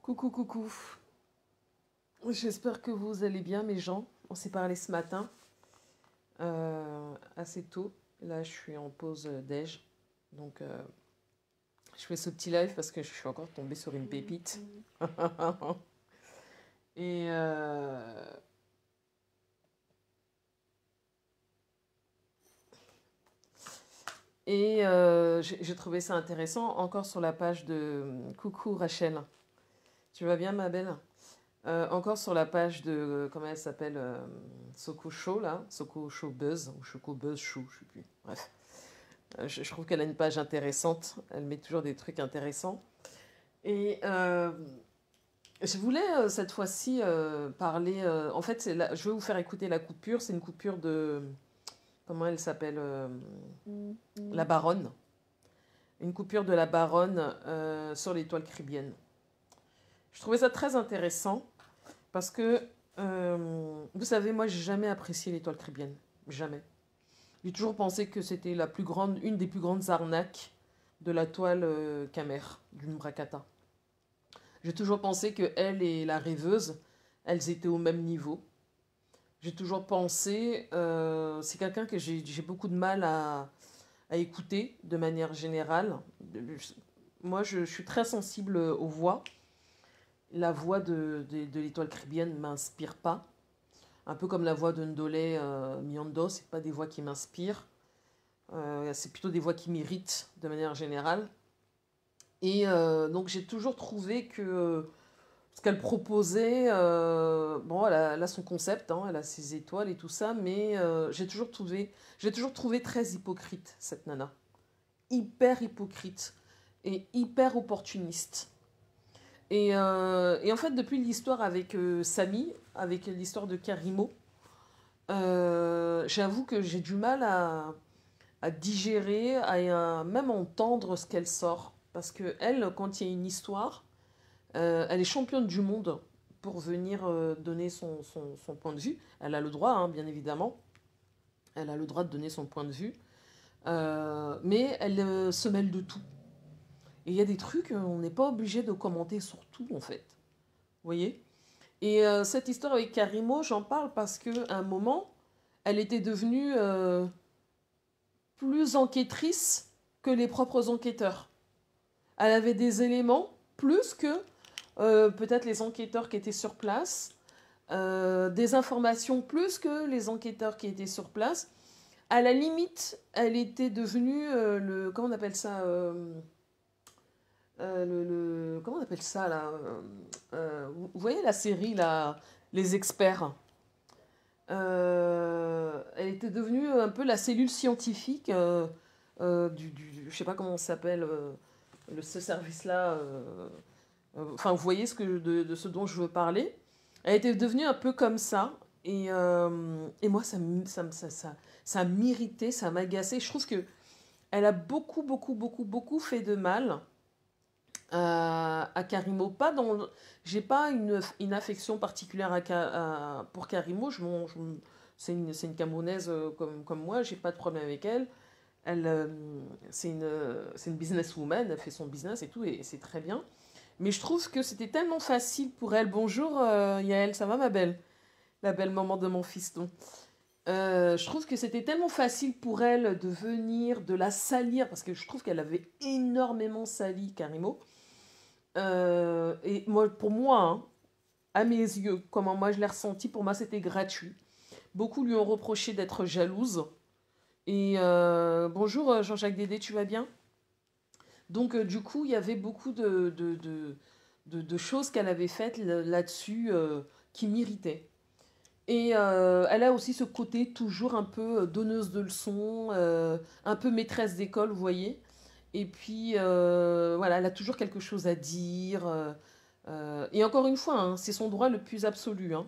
Coucou, coucou. J'espère que vous allez bien, mes gens. On s'est parlé ce matin, assez tôt. Là, je suis en pause déj. Donc, je fais ce petit live parce que je suis encore tombée sur une pépite. Et, j'ai trouvé ça intéressant. Encore sur la page de Coucou Rachel. Tu vas bien, ma belle? Encore sur la page de, comment elle s'appelle, Soko Show, là, Soko Show Buzz, ou Choco Buzz Show, je sais plus. Bref, je trouve qu'elle a une page intéressante, elle met toujours des trucs intéressants. Et je voulais cette fois-ci parler, en fait, je vais vous faire écouter la coupure, c'est une coupure de, comment elle s'appelle, La Baronne. Une coupure de La Baronne sur l'étoile cribienne. Je trouvais ça très intéressant. Parce que, vous savez, moi, j'ai jamais apprécié l'étoile cribienne. Jamais. J'ai toujours pensé que c'était une des plus grandes arnaques de la toile Camer, du Mbrakata. J'ai toujours pensé que elle et la rêveuse, elles étaient au même niveau. J'ai toujours pensé, c'est quelqu'un que j'ai beaucoup de mal à écouter de manière générale. Moi, je suis très sensible aux voix. La voix de l'étoile cribienne ne m'inspire pas. Un peu comme la voix de Ndolé Miondo, ce pas des voix qui m'inspirent. C'est plutôt des voix qui m'irritent de manière générale. Et donc j'ai toujours trouvé que ce qu'elle proposait, bon, elle a son concept, hein, elle a ses étoiles et tout ça, mais j'ai toujours trouvé très hypocrite, cette nana. Hyper hypocrite et hyper opportuniste. Et en fait, depuis l'histoire avec Samy, avec l'histoire de Karimo, j'avoue que j'ai du mal à digérer, à même entendre ce qu'elle sort. Parce que elle, quand il y a une histoire, elle est championne du monde pour venir donner son point de vue. Elle a le droit, hein, bien évidemment. Elle a le droit de donner son point de vue. Mais elle se mêle de tout. Et il y a des trucs, on n'est pas obligé de commenter sur tout, en fait. Vous voyez? Et cette histoire avec Karimo, j'en parle parce qu'à un moment, elle était devenue plus enquêtrice que les propres enquêteurs. Elle avait des éléments plus que peut-être les enquêteurs qui étaient sur place, des informations plus que les enquêteurs qui étaient sur place. À la limite, elle était devenue comment on appelle ça comment on appelle ça là vous voyez la série là, Les Experts. Elle était devenue un peu la cellule scientifique je sais pas comment ça s'appelle ce service-là. Enfin, vous voyez de ce dont je veux parler. Elle était devenue un peu comme ça. Et moi, ça m'irritait, ça m'agaçait. Je trouve que elle a beaucoup fait de mal à Karimo. J'ai pas une affection particulière pour Karimo. C'est une Camerounaise comme moi. J'ai pas de problème avec elle. C'est une businesswoman. Elle fait son business et tout, et c'est très bien. Mais je trouve que c'était tellement facile pour elle. Bonjour Yael, ça va ma belle? La belle maman de mon fiston. Je trouve que c'était tellement facile pour elle de venir, de la salir, parce que je trouve qu'elle avait énormément sali Karimo. Et moi, pour moi, hein, à mes yeux, comment moi je l'ai ressenti, pour moi c'était gratuit. Beaucoup lui ont reproché d'être jalouse. Et bonjour Jean-Jacques Dédé, tu vas bien? Donc du coup, il y avait beaucoup de choses qu'elle avait faites là-dessus qui m'irritaient. Et elle a aussi ce côté toujours un peu donneuse de leçons, un peu maîtresse d'école, vous voyez. Et puis, voilà, elle a toujours quelque chose à dire. Et encore une fois, hein, c'est son droit le plus absolu. Hein.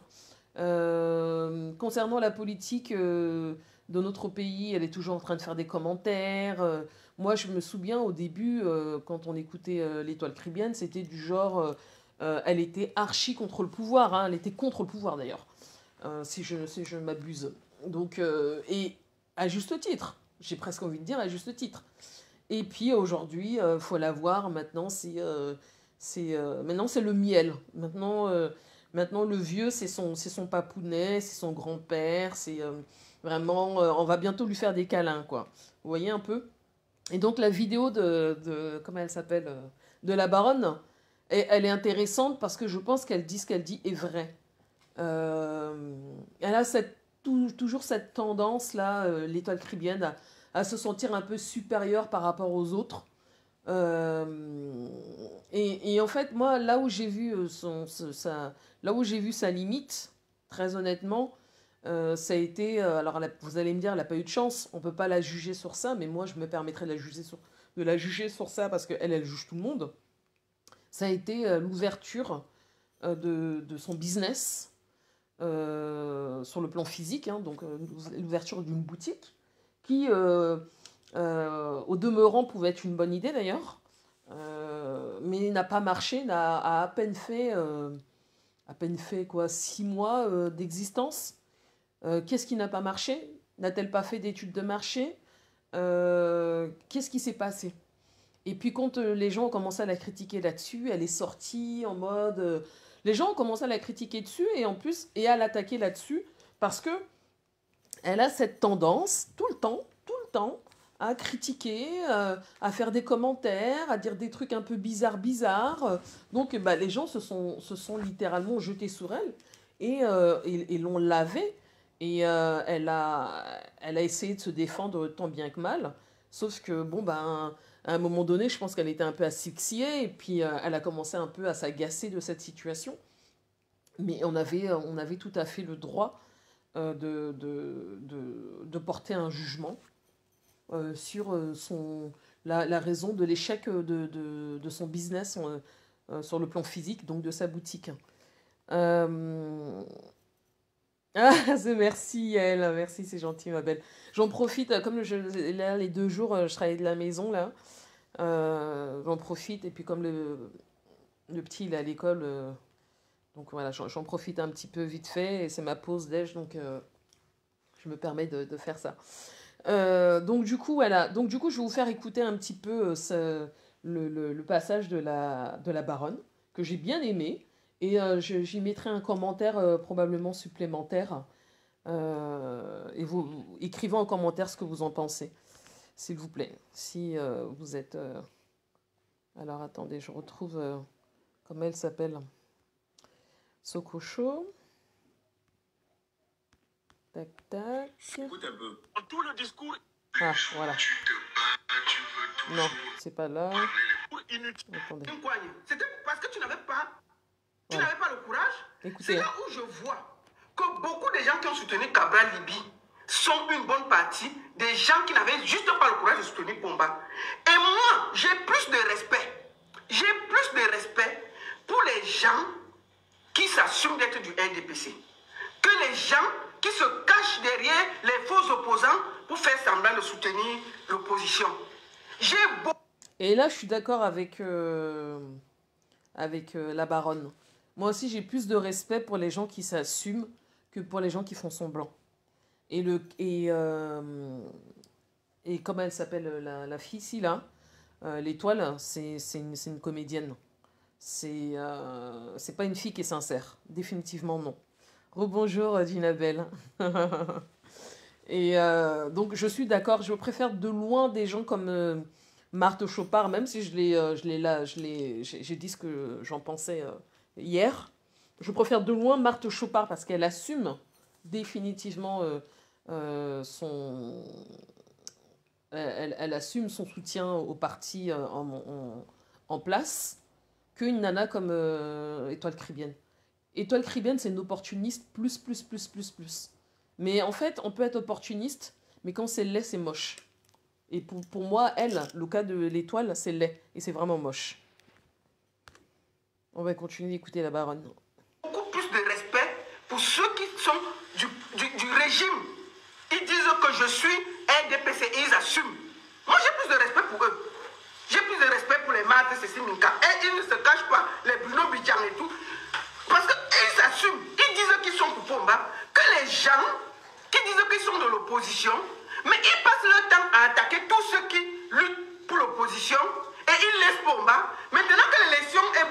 Concernant la politique de notre pays, elle est toujours en train de faire des commentaires. Moi, je me souviens au début, quand on écoutait l'Étoile cribienne, c'était du genre... elle était archi contre le pouvoir. Hein, elle était contre le pouvoir, d'ailleurs. Si je m'abuse. Donc, et à juste titre. J'ai presque envie de dire à juste titre. Et puis aujourd'hui, faut la voir maintenant, Maintenant, c'est le miel. Maintenant, le vieux, c'est son papounet, c'est son grand-père, c'est vraiment... on va bientôt lui faire des câlins, quoi. Vous voyez un peu? Et donc, la vidéo comment elle s'appelle? De la baronne, elle est intéressante parce que je pense qu'elle dit ce qu'elle dit est vrai. Elle a toujours cette tendance-là, l'étoile cribienne, à se sentir un peu supérieure par rapport aux autres. Et en fait, moi, là où j'ai vu là où j'ai vu sa limite, très honnêtement, ça a été... alors, vous allez me dire, elle n'a pas eu de chance, on ne peut pas la juger sur ça, mais moi, je me permettrais de la juger sur ça parce qu'elle, elle juge tout le monde. Ça a été l'ouverture de son business sur le plan physique, hein, donc l'ouverture d'une boutique qui... au demeurant, pouvait être une bonne idée d'ailleurs, mais n'a pas marché, a à peine fait quoi, 6 mois d'existence. Qu'est-ce qui n'a pas marché? N'a-t-elle pas fait d'études de marché? Qu'est-ce qui s'est passé? Et puis quand les gens ont commencé à la critiquer là-dessus, elle est sortie en mode... les gens ont commencé à la critiquer dessus et en plus, et à l'attaquer là-dessus, parce que elle a cette tendance, tout le temps, à critiquer, à faire des commentaires, à dire des trucs un peu bizarres. Donc les gens se sont littéralement jetés sur elle et l'ont lavée. Et elle a essayé de se défendre tant bien que mal. Sauf que, à un moment donné, je pense qu'elle était un peu asphyxiée. Et puis, elle a commencé un peu à s'agacer de cette situation. Mais on avait tout à fait le droit de porter un jugement sur la raison de l'échec de son business sur le plan physique, donc de sa boutique. Merci elle, merci, c'est gentil ma belle. J'en profite, comme là, les 2 jours, je travaille de la maison, là. J'en profite, et puis comme le petit, il est à l'école, donc voilà, j'en profite un petit peu vite fait, et c'est ma pause déj, donc je me permets de faire ça. Donc du coup, voilà. Donc du coup, je vais vous faire écouter un petit peu le passage de la baronne, que j'ai bien aimé. Et j'y mettrai un commentaire probablement supplémentaire. Et vous écrivez en commentaire ce que vous en pensez, s'il vous plaît. Si vous êtes... Alors attendez, je retrouve... comment elle s'appelle? Sokocho. Tac, tac. Écoute un peu. En tout le discours... Ah, voilà. Non, c'est pas là. Attendez. C'était parce que tu n'avais pas... Tu n'avais pas le courage. Écoutez. C'est là où je vois que beaucoup de gens qui ont soutenu Cabral Libye sont une bonne partie des gens qui n'avaient juste pas le courage de soutenir Pomba. Et moi, j'ai plus de respect. J'ai plus de respect pour les gens qui s'assument d'être du RDPC que les gens qui se cachent derrière les faux opposants pour faire semblant de soutenir l'opposition. Et là, je suis d'accord avec la baronne. Moi aussi, j'ai plus de respect pour les gens qui s'assument que pour les gens qui font semblant. Et comment elle s'appelle, la fille ici, là, l'étoile, c'est une comédienne. C'est pas une fille qui est sincère. Définitivement non. Rebonjour, Ginabelle. Et donc, je suis d'accord. Je préfère de loin des gens comme Marthe Chopard, même si j'ai dit ce que j'en pensais hier. Je préfère de loin Marthe Chopard parce qu'elle assume définitivement elle assume son soutien au parti en place qu'une nana comme Étoile Cribienne. Étoile Cribienne, c'est une opportuniste plus. Mais en fait, on peut être opportuniste, mais quand c'est laid, c'est moche. Et pour moi, le cas de l'étoile, c'est laid. Et c'est vraiment moche. On va continuer d'écouter la baronne. Beaucoup plus de respect pour ceux qui sont du régime. Ils disent que je suis RDPC et ils assument. Moi, j'ai plus de respect pour eux. J'ai plus de respect pour les Marthe et Cécile Minka. Et ils ne se cachent pas, les Bruno Bidjan et tout. Parce qu'ils assument. Ils disent qu'ils sont pour Pomba. Que les gens qui disent qu'ils sont de l'opposition, mais ils passent leur temps à attaquer tous ceux qui luttent pour l'opposition et ils laissent Pomba. Maintenant que l'élection est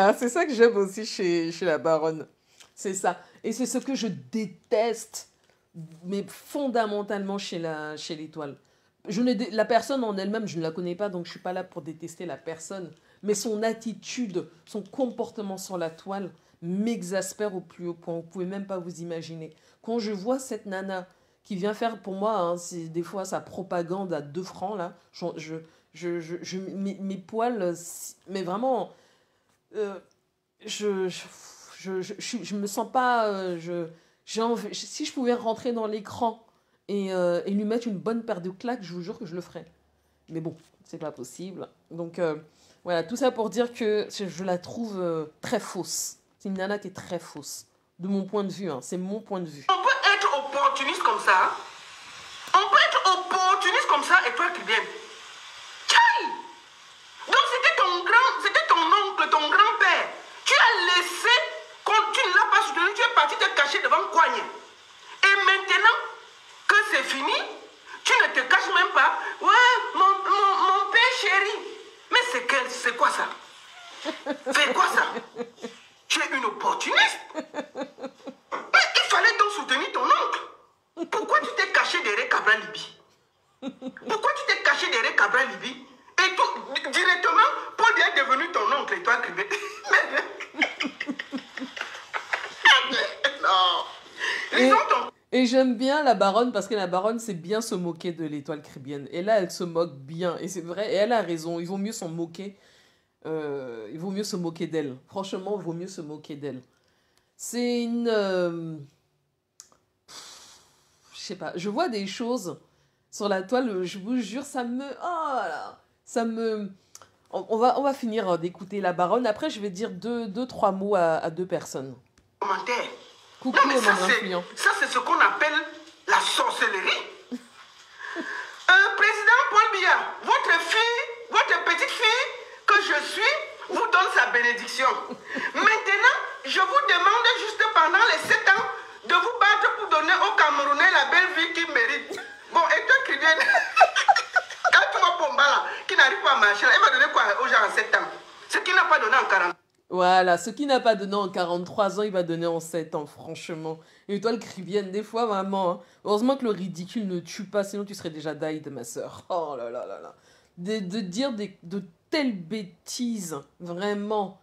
Voilà, c'est ça que j'aime aussi chez la baronne. C'est ça. Et c'est ce que je déteste, mais fondamentalement chez l'étoile. La personne en elle-même, je ne la connais pas, donc je ne suis pas là pour détester la personne. Mais son attitude, son comportement sur la toile m'exaspère au plus haut point. Vous ne pouvez même pas vous imaginer. Quand je vois cette nana qui vient faire pour moi, hein, c'est des fois sa propagande à 2 francs, là, mes poils, mais vraiment, je, je me sens pas, si je pouvais rentrer dans l'écran et lui mettre une bonne paire de claques, je vous jure que je le ferais. Mais bon, c'est pas possible. Donc voilà, tout ça pour dire que je la trouve très fausse. C'est une nana qui est très fausse. De mon point de vue, hein, c'est mon point de vue. On peut être opportuniste comme ça. On peut être opportuniste comme ça et toi qui viens. Tchaï! Donc c'était ton oncle, ton grand-père. Tu as laissé, quand tu ne l'as pas soutenu, tu es parti te cacher devant Coignet. Et maintenant que c'est fini, tu ne te caches même pas. Ouais, mon père chéri. Mais c'est quoi ça? C'est quoi ça? Tu es une opportuniste. Mais il fallait donc soutenir ton oncle. Pourquoi tu t'es caché derrière Cabral Libi? Pourquoi tu t'es caché derrière Cabral Libi? Et tout, directement, Paul Biya est devenu ton oncle et toi, Cribé. Non. Et j'aime bien la baronne parce que la baronne sait bien se moquer de l'étoile cribienne. Et là, elle se moque bien. Et c'est vrai, et elle a raison. Il vaut mieux s'en moquer. Il vaut mieux se moquer d'elle. Franchement, il vaut mieux se moquer d'elle. C'est une... je sais pas. Je vois des choses sur la toile. Je vous jure, ça me... Oh là, ça me... On va finir d'écouter la baronne. Après, je vais dire deux, trois mots à 2 personnes. Commentaire. Coucou, non, mais ça, c'est ce qu'on appelle la sorcellerie. Président Paul Biya, votre petite fille que je suis, vous donne sa bénédiction. Maintenant, je vous demande juste pendant les 7 ans de vous battre pour donner aux Camerounais la belle vie qu'ils méritent. Bon, et toi qui viens, quand tu vois Pomba là, qui n'arrive pas à marcher, il va donner quoi aux gens en 7 ans? Ce qu'il n'a pas donné en 40 ans. Voilà, ce qui n'a pas donné en 43 ans, il va donner en 7 ans, franchement. Et toi, le cribienne, des fois, vraiment. Hein. Heureusement que le ridicule ne tue pas, sinon tu serais déjà died, ma sœur. Oh là là là là. De dire de telles bêtises, vraiment.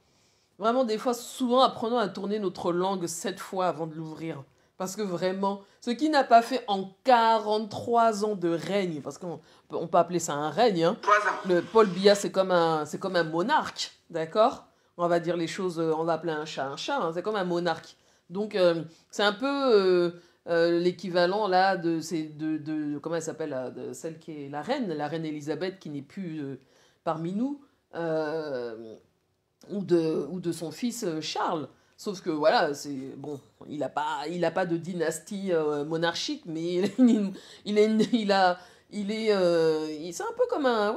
Vraiment, des fois, souvent, apprenons à tourner notre langue 7 fois avant de l'ouvrir. Parce que vraiment, ce qui n'a pas fait en 43 ans de règne, parce qu'on peut appeler ça un règne, hein. Le Paul Biya, c'est comme un monarque, d'accord? On va dire les choses, on va appeler un chat, hein, c'est comme un monarque. Donc, c'est un peu l'équivalent là de comment elle s'appelle, de celle qui est la reine Elisabeth qui n'est plus parmi nous, ou de son fils Charles. Sauf que voilà, c'est bon, il a pas de dynastie monarchique, mais c'est un peu comme un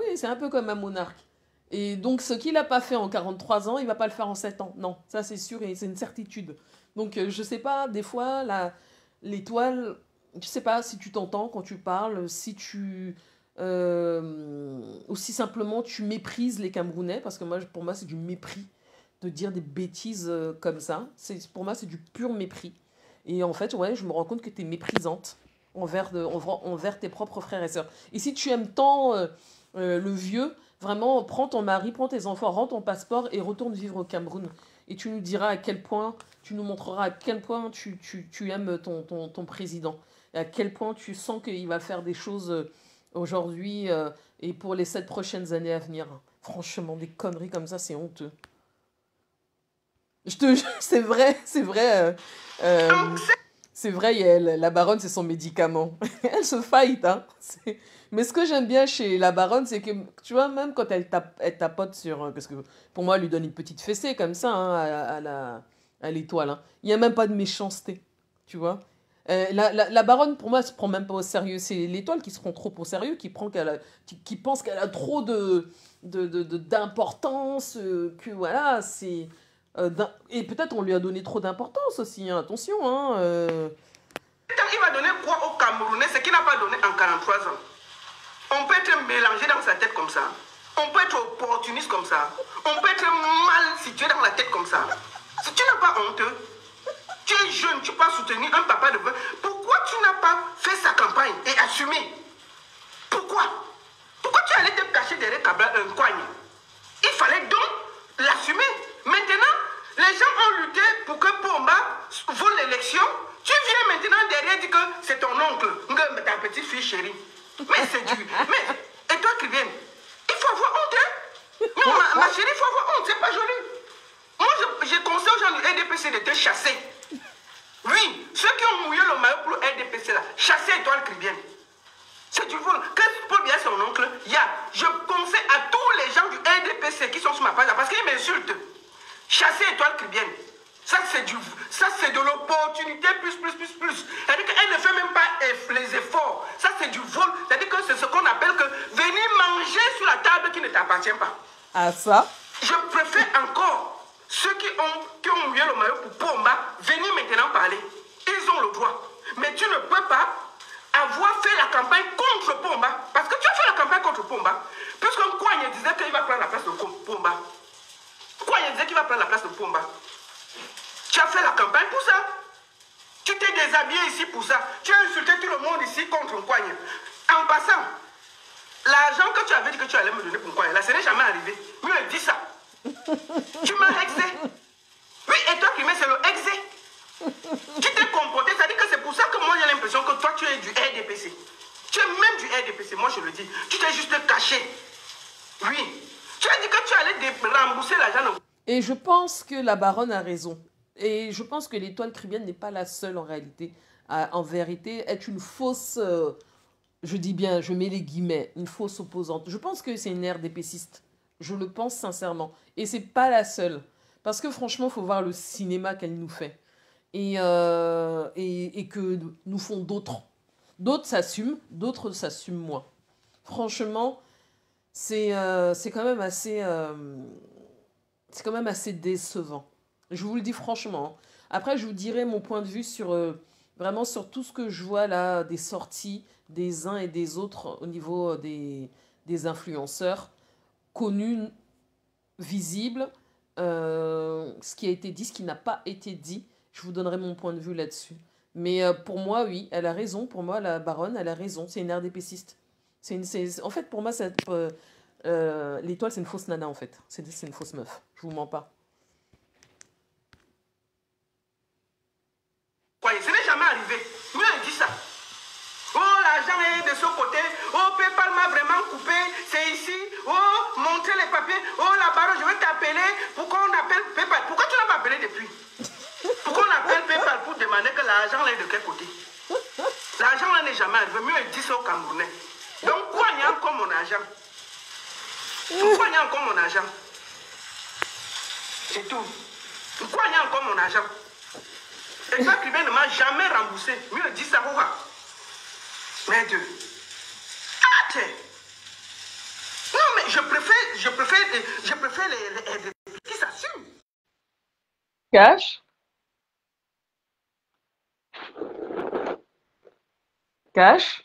monarque. Et donc, ce qu'il n'a pas fait en 43 ans, il ne va pas le faire en 7 ans. Non, ça c'est sûr et c'est une certitude. Donc, je ne sais pas, des fois, l'étoile, je ne sais pas si tu t'entends quand tu parles, si tu... ou si simplement tu méprises les Camerounais, parce que pour moi, c'est du mépris de dire des bêtises comme ça. Pour moi, c'est du pur mépris. Et en fait, ouais, je me rends compte que tu es méprisante envers tes propres frères et sœurs. Et si tu aimes tant le vieux... Vraiment, prends ton mari, prends tes enfants, rends ton passeport et retourne vivre au Cameroun. Et tu nous diras à quel point, tu nous montreras à quel point tu aimes ton président. Et à quel point tu sens qu'il va faire des choses aujourd'hui et pour les 7 prochaines années à venir. Franchement, des conneries comme ça, c'est honteux. C'est vrai. C'est vrai, la baronne, c'est son médicament. Elle se fight, hein. Mais ce que j'aime bien chez la baronne, c'est que, tu vois, même quand elle tapote sur... Parce que pour moi, elle lui donne une petite fessée comme ça, hein, à l'étoile. Hein. Il n'y a même pas de méchanceté, tu vois. La baronne, pour moi, elle se prend même pas au sérieux. C'est l'étoile qui se prend trop au sérieux, qui pense qu'elle a trop d'importance, que voilà, c'est... et peut-être on lui a donné trop d'importance aussi, hein, attention. Hein, Il va donner quoi au Camerounais, ce qu'il n'a pas donné en 43 ans? On peut être mélangé dans sa tête comme ça. On peut être opportuniste comme ça. On peut être mal situé dans la tête comme ça. Si tu n'as pas honte, tu es jeune, tu peux soutenir un papa de vœux. Pourquoi tu n'as pas fait sa campagne et assumé? Pourquoi? Pourquoi tu allais te cacher derrière un coigne? Il fallait donc l'assumer. Maintenant, les gens ont lutté pour que Pomba vole l'élection. Tu viens maintenant derrière dire que c'est ton oncle, ta petite fille chérie. Mais c'est du... Mais, et toi, Kribienne, il faut avoir honte, hein? Non, ma chérie, il faut avoir honte, c'est pas joli. Moi, je conseille aux gens du RDPC de te chasser. Oui, ceux qui ont mouillé le maillot pour le RDPC, là, chasser Étoile Kribienne. C'est du vol. Quand Paul Biya, son oncle, je conseille à tous les gens du RDPC qui sont sur ma page, parce qu'ils m'insultent. Chasser Étoile Kribienne. Ça, c'est de l'opportunité plus. C'est-à-dire qu'elle ne fait même pas les efforts. Ça, c'est du vol. C'est-à-dire que c'est ce qu'on appelle que venir manger sur la table qui ne t'appartient pas. Ah, ça? Je préfère encore ceux qui ont mouillé le maillot pour Pomba venir maintenant parler. Ils ont le droit. Mais tu ne peux pas avoir fait la campagne contre Pomba. Parce que tu as fait la campagne contre Pomba. Puisqu'un Kouagne disait qu'il va prendre la place de Pomba. Kouagne disait qu'il va prendre la place de Pomba. Tu as fait la campagne pour ça. Tu t'es déshabillé ici pour ça. Tu as insulté tout le monde ici contre Kouagne. En passant, l'argent que tu avais dit que tu allais me donner pour Kouagne, là, ce n'est jamais arrivé. Mieux, dis ça. Tu m'as exé. Oui, et toi qui mets, c'est le exé. Tu t'es comporté, ça dit que c'est pour ça que moi j'ai l'impression que toi tu es du RDPC. Tu es même du RDPC, moi je le dis. Tu t'es juste caché. Oui. Tu as dit que tu allais rembourser l'argent. Et je pense que la baronne a raison. Et je pense que l'Étoile Kribienne n'est pas la seule en réalité. En vérité, être une fausse, je dis bien, je mets les guillemets, une fausse opposante. Je pense que c'est une RDPciste. Je le pense sincèrement. Et c'est pas la seule. Parce que franchement, il faut voir le cinéma qu'elle nous fait. Et que nous font d'autres. D'autres s'assument, d'autres s'assument moins. Franchement, c'est quand même assez décevant. Je vous le dis franchement. Après, je vous dirai mon point de vue sur vraiment sur tout ce que je vois là, des sorties des uns et des autres au niveau des influenceurs connus, visibles, ce qui a été dit, ce qui n'a pas été dit. Je vous donnerai mon point de vue là-dessus. Mais pour moi, oui, elle a raison. Pour moi, la baronne, elle a raison. C'est une RDPciste. En fait, pour moi, l'Étoile, c'est une fausse nana, en fait. C'est une fausse meuf. Je vous mens pas. Ce n'est jamais arrivé. Mieux, dis ça. Oh, l'argent est de ce côté. Oh, PayPal m'a vraiment coupé. C'est ici. Oh, montrez les papiers. Oh, la baronne, je vais t'appeler. Pourquoi on appelle PayPal? Pourquoi tu n'as pas appelé depuis? Pourquoi on appelle PayPal pour demander que l'argent est de quel côté? L'argent n'est jamais arrivé. Mieux, dis ça aux Camerounais. Donc, quoi, il y a encore mon argent? Pourquoi il y a encore mon argent? C'est tout. Pourquoi il y a encore mon argent? Et ça, Kribienne ne m'a jamais remboursé. Mieux, dis ça, Roha. Mais Dieu. Ah, non, mais je préfère les qui s'assument. Cash? Cash?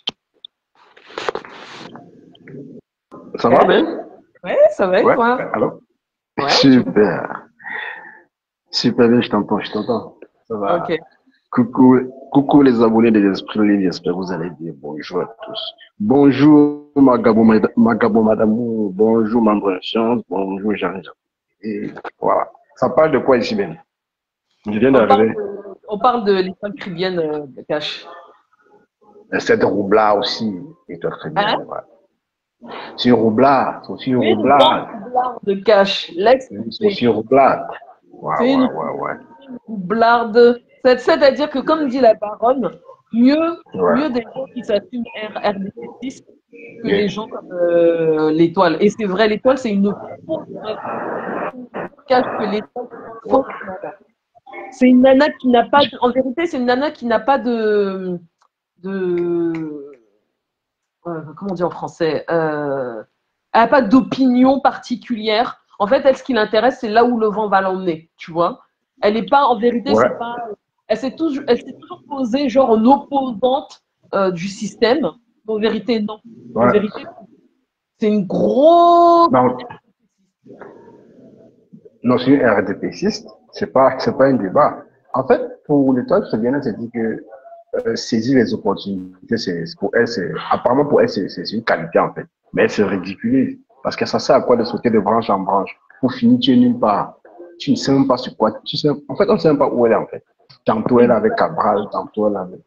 Ça va bien? Ouais, ça va, Ouais, toi? allô? Ouais. Super. Super bien, je t'entends. Ça va. Ok. Coucou les abonnés des Esprits Libres, j'espère que vous allez bien. Bonjour à tous. Bonjour Magabo Madamou, bonjour Membre Science, bonjour Jean-Jean. Et voilà. Ça parle de quoi ici, Ben? Je viens d'arriver. On parle de l'Étoile Kribienne, Cash. C'est un roublard aussi. Et toi, très bien. Hein? Ouais. C'est un roublard. C'est aussi un Une roublard. roublarde de Cash. C'est aussi un roublard. C'est une roublarde. C'est-à-dire que, comme dit la baronne, mieux des gens qui s'assument RDPciste que des gens comme l'Étoile. Et c'est vrai, l'Étoile, c'est une fausse cache que l'Étoile, fausse nana. C'est une nana qui n'a pas, en vérité, c'est une nana qui n'a pas comment on dit en français, elle n'a pas d'opinion particulière. En fait, elle, ce qui l'intéresse, c'est là où le vent va l'emmener, tu vois. Elle n'est pas, en vérité, c'est pas, elle s'est toujours posée genre en opposante du système. En vérité, non. En vérité, C'est une grosse... Non, non, c'est une RDPCiste, c'est pas un débat. En fait, pour l'État australien, c'est dit que saisir les opportunités, pour elle, apparemment pour elle, c'est une qualité en fait. Mais elle se ridiculise. Parce que ça sert à quoi de sauter de branche en branche? Pour finir, tu es nulle part. Tu ne sais même pas sur quoi. En fait, on ne sait même pas où elle est en fait. Tantôt elle est avec Cabral, tantôt elle est avec.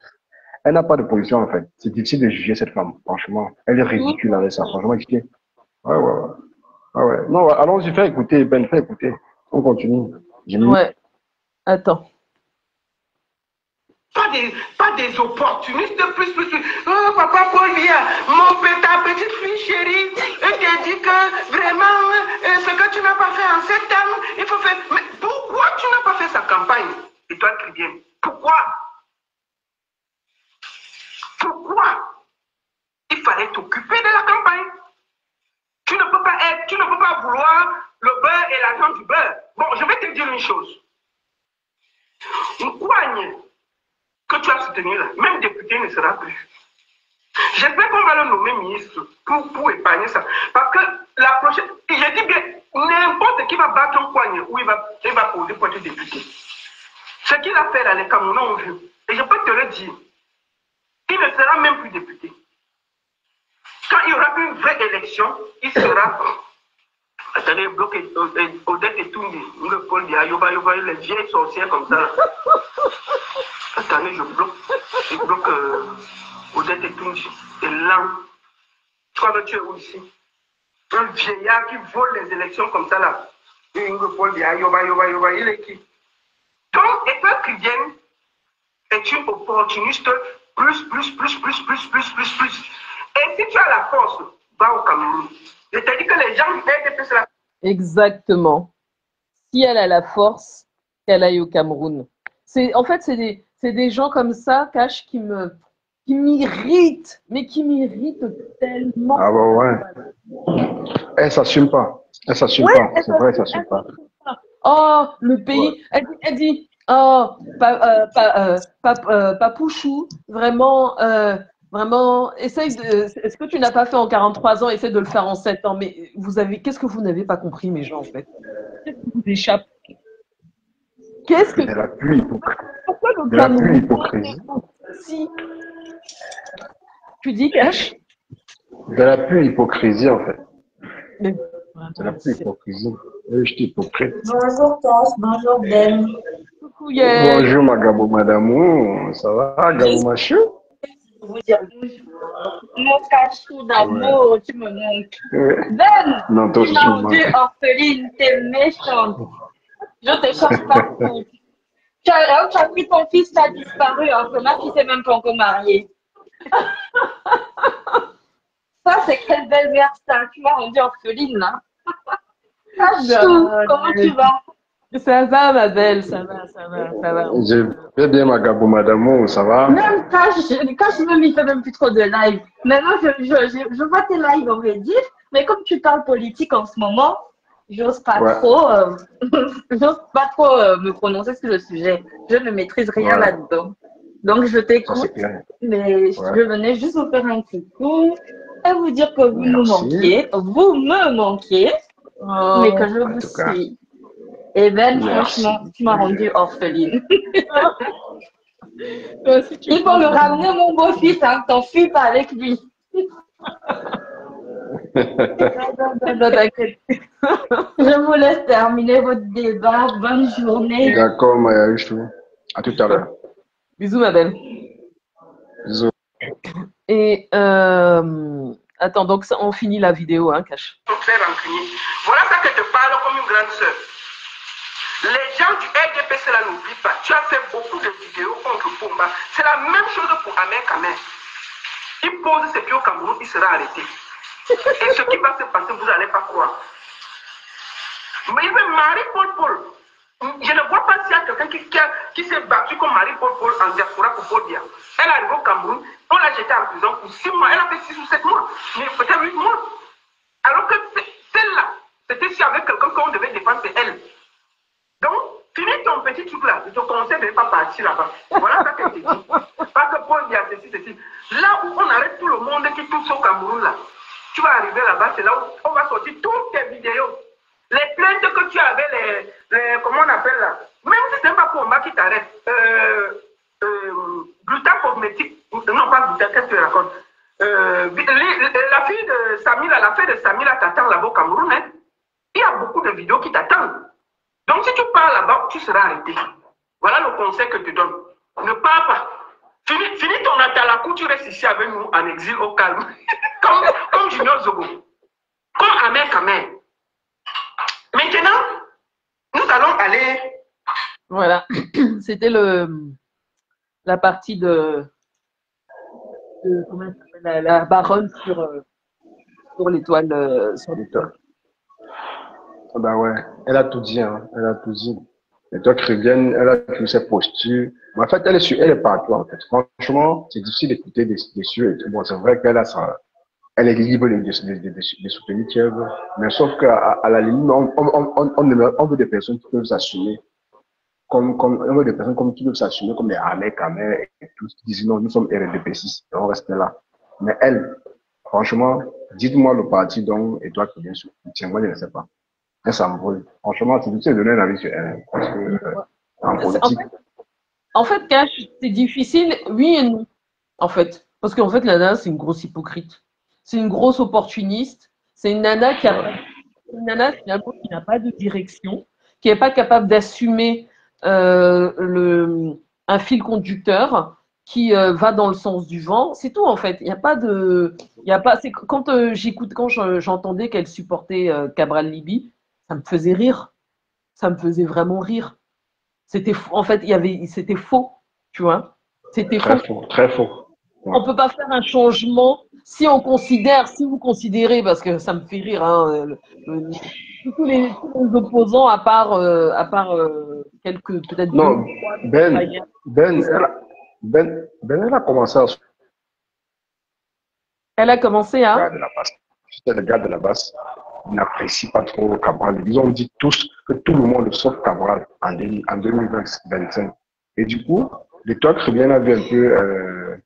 Elle n'a pas de position en fait. C'est difficile de juger cette femme, franchement. Elle est ridicule avec ça, franchement. Ouais, ouais, ouais. Ouais, ouais. Non, allons-y, fais écouter, Ben, fais écouter. On continue. Ouais, attends. Pas des opportunistes plus. Oh, papa Paul vient, ta petite fille chérie, elle t'a dit que vraiment, ce que tu n'as pas fait en 7 ans, il faut faire. Mais pourquoi tu n'as pas fait sa campagne? Et toi, Tribien, pourquoi? Pourquoi? Il fallait t'occuper de la campagne. Tu ne peux pas vouloir le beurre et l'argent du beurre. Bon, je vais te dire une chose. Une coigne que tu as soutenu là, même député ne sera plus. J'espère qu'on va le nommer ministre pour épargner ça. Parce que la prochaine, je dis bien, n'importe qui va battre un coigne ou il va poser pour être député. Ce qu'il a fait là, les Camerounais ont vu. Et je peux te le dire, il ne sera même plus député. Quand il y aura une vraie élection, il sera. Attendez, bloqué Odette et Toundi, le Paul dit, Yoba, les vieilles sorcières comme ça. Attendez, je bloque Odette et Toundi. Et là, tu crois que tu es où ici? Un vieillard qui vole les élections comme ça là. Et le Paul dit, Yoba, il est qui? Donc, État Tridienne est une opportuniste plus. Et si tu as la force, va au Cameroun. Je te dis que les gens aident cela. Exactement. Si elle a la force, qu'elle aille au Cameroun. En fait, c'est des gens comme ça, Cash, qui m'irritent, mais qui m'irritent tellement. Ah bah ouais. Elle s'assume pas. Elle s'assume pas. C'est vrai, elle s'assume pas. Oh, le pays. Ouais. Elle dit, oh, Papouchou, vraiment, essaye de. Ce que tu n'as pas fait en 43 ans, essaye de le faire en 7 ans. Mais qu'est-ce que vous n'avez pas compris, mes gens, en fait? Qu'est-ce qui vous échappe? Qu'est-ce que. De la pure hypocrisie. Pourquoi le Cameroun? Si. Tu dis, Cash? De la pure hypocrisie, en fait. Mais, c'est la pure hypocrisie. Je suis hypocrite. Bonjour, Tos. Bonjour, Ben. Coucou, Yann. Bonjour, ma Gabo Madamou. Ça va, Gabo Machou? Vous dire bonjour. Mon cachou d'amour, tu me manques. Ouais. Ben, Non, toi, tu m'as rendu orpheline, t'es méchante. Je te cherche partout. Tu as pris ton fils, tu as disparu, alors que ma fille s'est même pas encore mariée. Ça, c'est quelle belle mère, ça. Tu m'as rendu orpheline, là. Cachou, comment tu vas? Ça va, ma belle, ça va. Je vais bien, ma Gabo Madamou, ça va? Même Cash même, il fait même plus trop de live. Maintenant, je vois tes lives, on va dire, mais comme tu parles politique en ce moment, j'ose pas trop me prononcer sur le sujet. Je ne maîtrise rien là-dedans. Donc, je t'écoute, mais je venais juste vous faire un coucou et vous dire que vous nous manquiez, vous me manquiez, mais que je vous suis. Et Ben, franchement, tu m'as rendu orpheline. Il faut me ramener mon beau-fils, hein, t'en fuis pas avec lui. Je vous laisse terminer votre débat. Bonne journée. D'accord, Maya Chou. À tout à l'heure. Bisous, ma belle. Bisous. Et attends, donc ça, on finit la vidéo, hein, Cash. Voilà ça que te parle comme une grande sœur. Les gens du RDPC là n'oublient pas. Tu as fait beaucoup de vidéos contre Pomba. C'est la même chose pour Ahmed Kamer. Il pose ses pieds au Cameroun, il sera arrêté. Et ce qui va se passer, vous n'allez pas croire. Mais il veut Marie-Paul. Je ne vois pas s'il y a quelqu'un qui s'est battu comme Marie-Paul en diaspora pour Paul Biya. Elle est arrivée au Cameroun, on l'a jetée en prison pour 6 mois. Elle a fait 6 ou 7 mois, mais peut-être 8 mois. Alors que celle-là, c'était si avec quelqu'un qu'on devait défendre, c'est elle. Donc, finis ton petit truc là. Je te conseille de ne pas partir là-bas. Voilà ça qu'elle te dit. Parce que Paul Biya, ceci. Là où on arrête tout le monde qui touche au Cameroun là, tu vas arriver. arriver là-bas, c'est là où on va sortir toutes tes vidéos. Les plaintes que tu avais, comment on appelle là? Même si ce n'est pas combat qui t'arrête. Glutacogmétique. Non, pas gluta, qu'est-ce que tu racontes? La fille de Samira, la fille de Samira t'attend là-bas au Cameroun. Hein? Il y a beaucoup de vidéos qui t'attendent. Donc, si tu pars là-bas, tu seras arrêté. Voilà le conseil que je te donne. Ne pars pas. Finis ton atalakou, tu restes ici avec nous en exil au calme. comme Junior Zogo. Comme Amer Kamer. Maintenant, nous allons aller. Voilà. C'était la partie de comment la baronne sur l'étoile. Sur l'étoile. Ben ouais, elle a tout dit, hein. Elle a tout dit. Les trucs reviennent, elle a tous ses postures. En fait, elle est partout, en fait. Franchement, c'est difficile d'écouter des cieux. Bon, c'est vrai qu'elle a elle est libre de soutenir Kiev. Mais sauf qu'à la limite, on veut des personnes qui peuvent s'assumer. On veut des personnes qui peuvent s'assumer comme des Ahmed Kamer et tous qui disent non, nous sommes RDP6, et on reste là. Mais elle, franchement, dites-moi le parti dont Edouard qui vient soutien. Moi, je ne sais pas. Elle s'embrouille. Franchement, c'est difficile de donner un avis sur elle. Parce que, en politique. En fait, Cash, c'est difficile, oui et non. En fait. Parce qu'en fait, la nana, c'est une grosse hypocrite. C'est une grosse opportuniste. C'est une nana finalement qui n'a pas de direction, qui n'est pas capable d'assumer un fil conducteur qui va dans le sens du vent. C'est tout, en fait. Il n'y a pas de. C'est quand j'entendais qu'elle supportait Cabral Libye, ça me faisait rire. Ça me faisait vraiment rire. C'était en fait, c'était faux, tu vois. C'était faux. Très faux. Ouais. On peut pas faire un changement si vous considérez, parce que ça me fait rire, hein, tous les opposants, à part quelques peut-être. Non, elle a commencé à. Elle a commencé à. C'était le gars de la base. Il n'apprécie pas trop Cabral. Ils ont dit tous que tout le monde sauf Cabral en 2025. Et du coup, les Touaregs Rébiens avaient un peu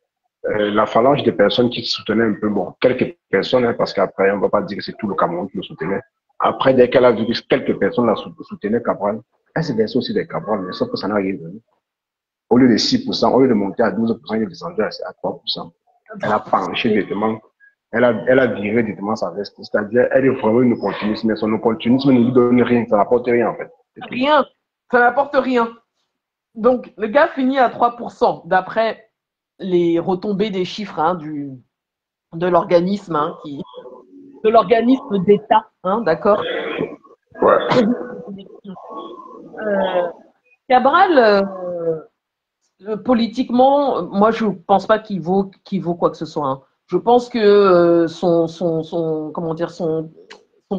la phalange des personnes qui soutenaient un peu, bon, quelques personnes, hein, parce qu'après, on ne va pas dire que c'est tout le Cameroun qui le soutenait. Après, dès qu'elle a vu que quelques personnes la soutenaient Cabral, elle s'est versée aussi des Cabral, mais sauf que ça n'a rien donné. Au lieu de 6%, au lieu de monter à 12%, il est descendu à 3%. Elle a penché directement. Elle a viré directement sa veste. C'est-à-dire, elle est vraiment une opportuniste, mais son opportunisme ne lui donne rien. Ça n'apporte rien, en fait. Rien. Ça n'apporte rien. Donc, le gars finit à 3%, d'après les retombées des chiffres de l'organisme, de l'organisme d'État, d'accord. Ouais. Cabral, politiquement, moi je pense pas qu'il vaut quoi que ce soit. Hein. Je pense que son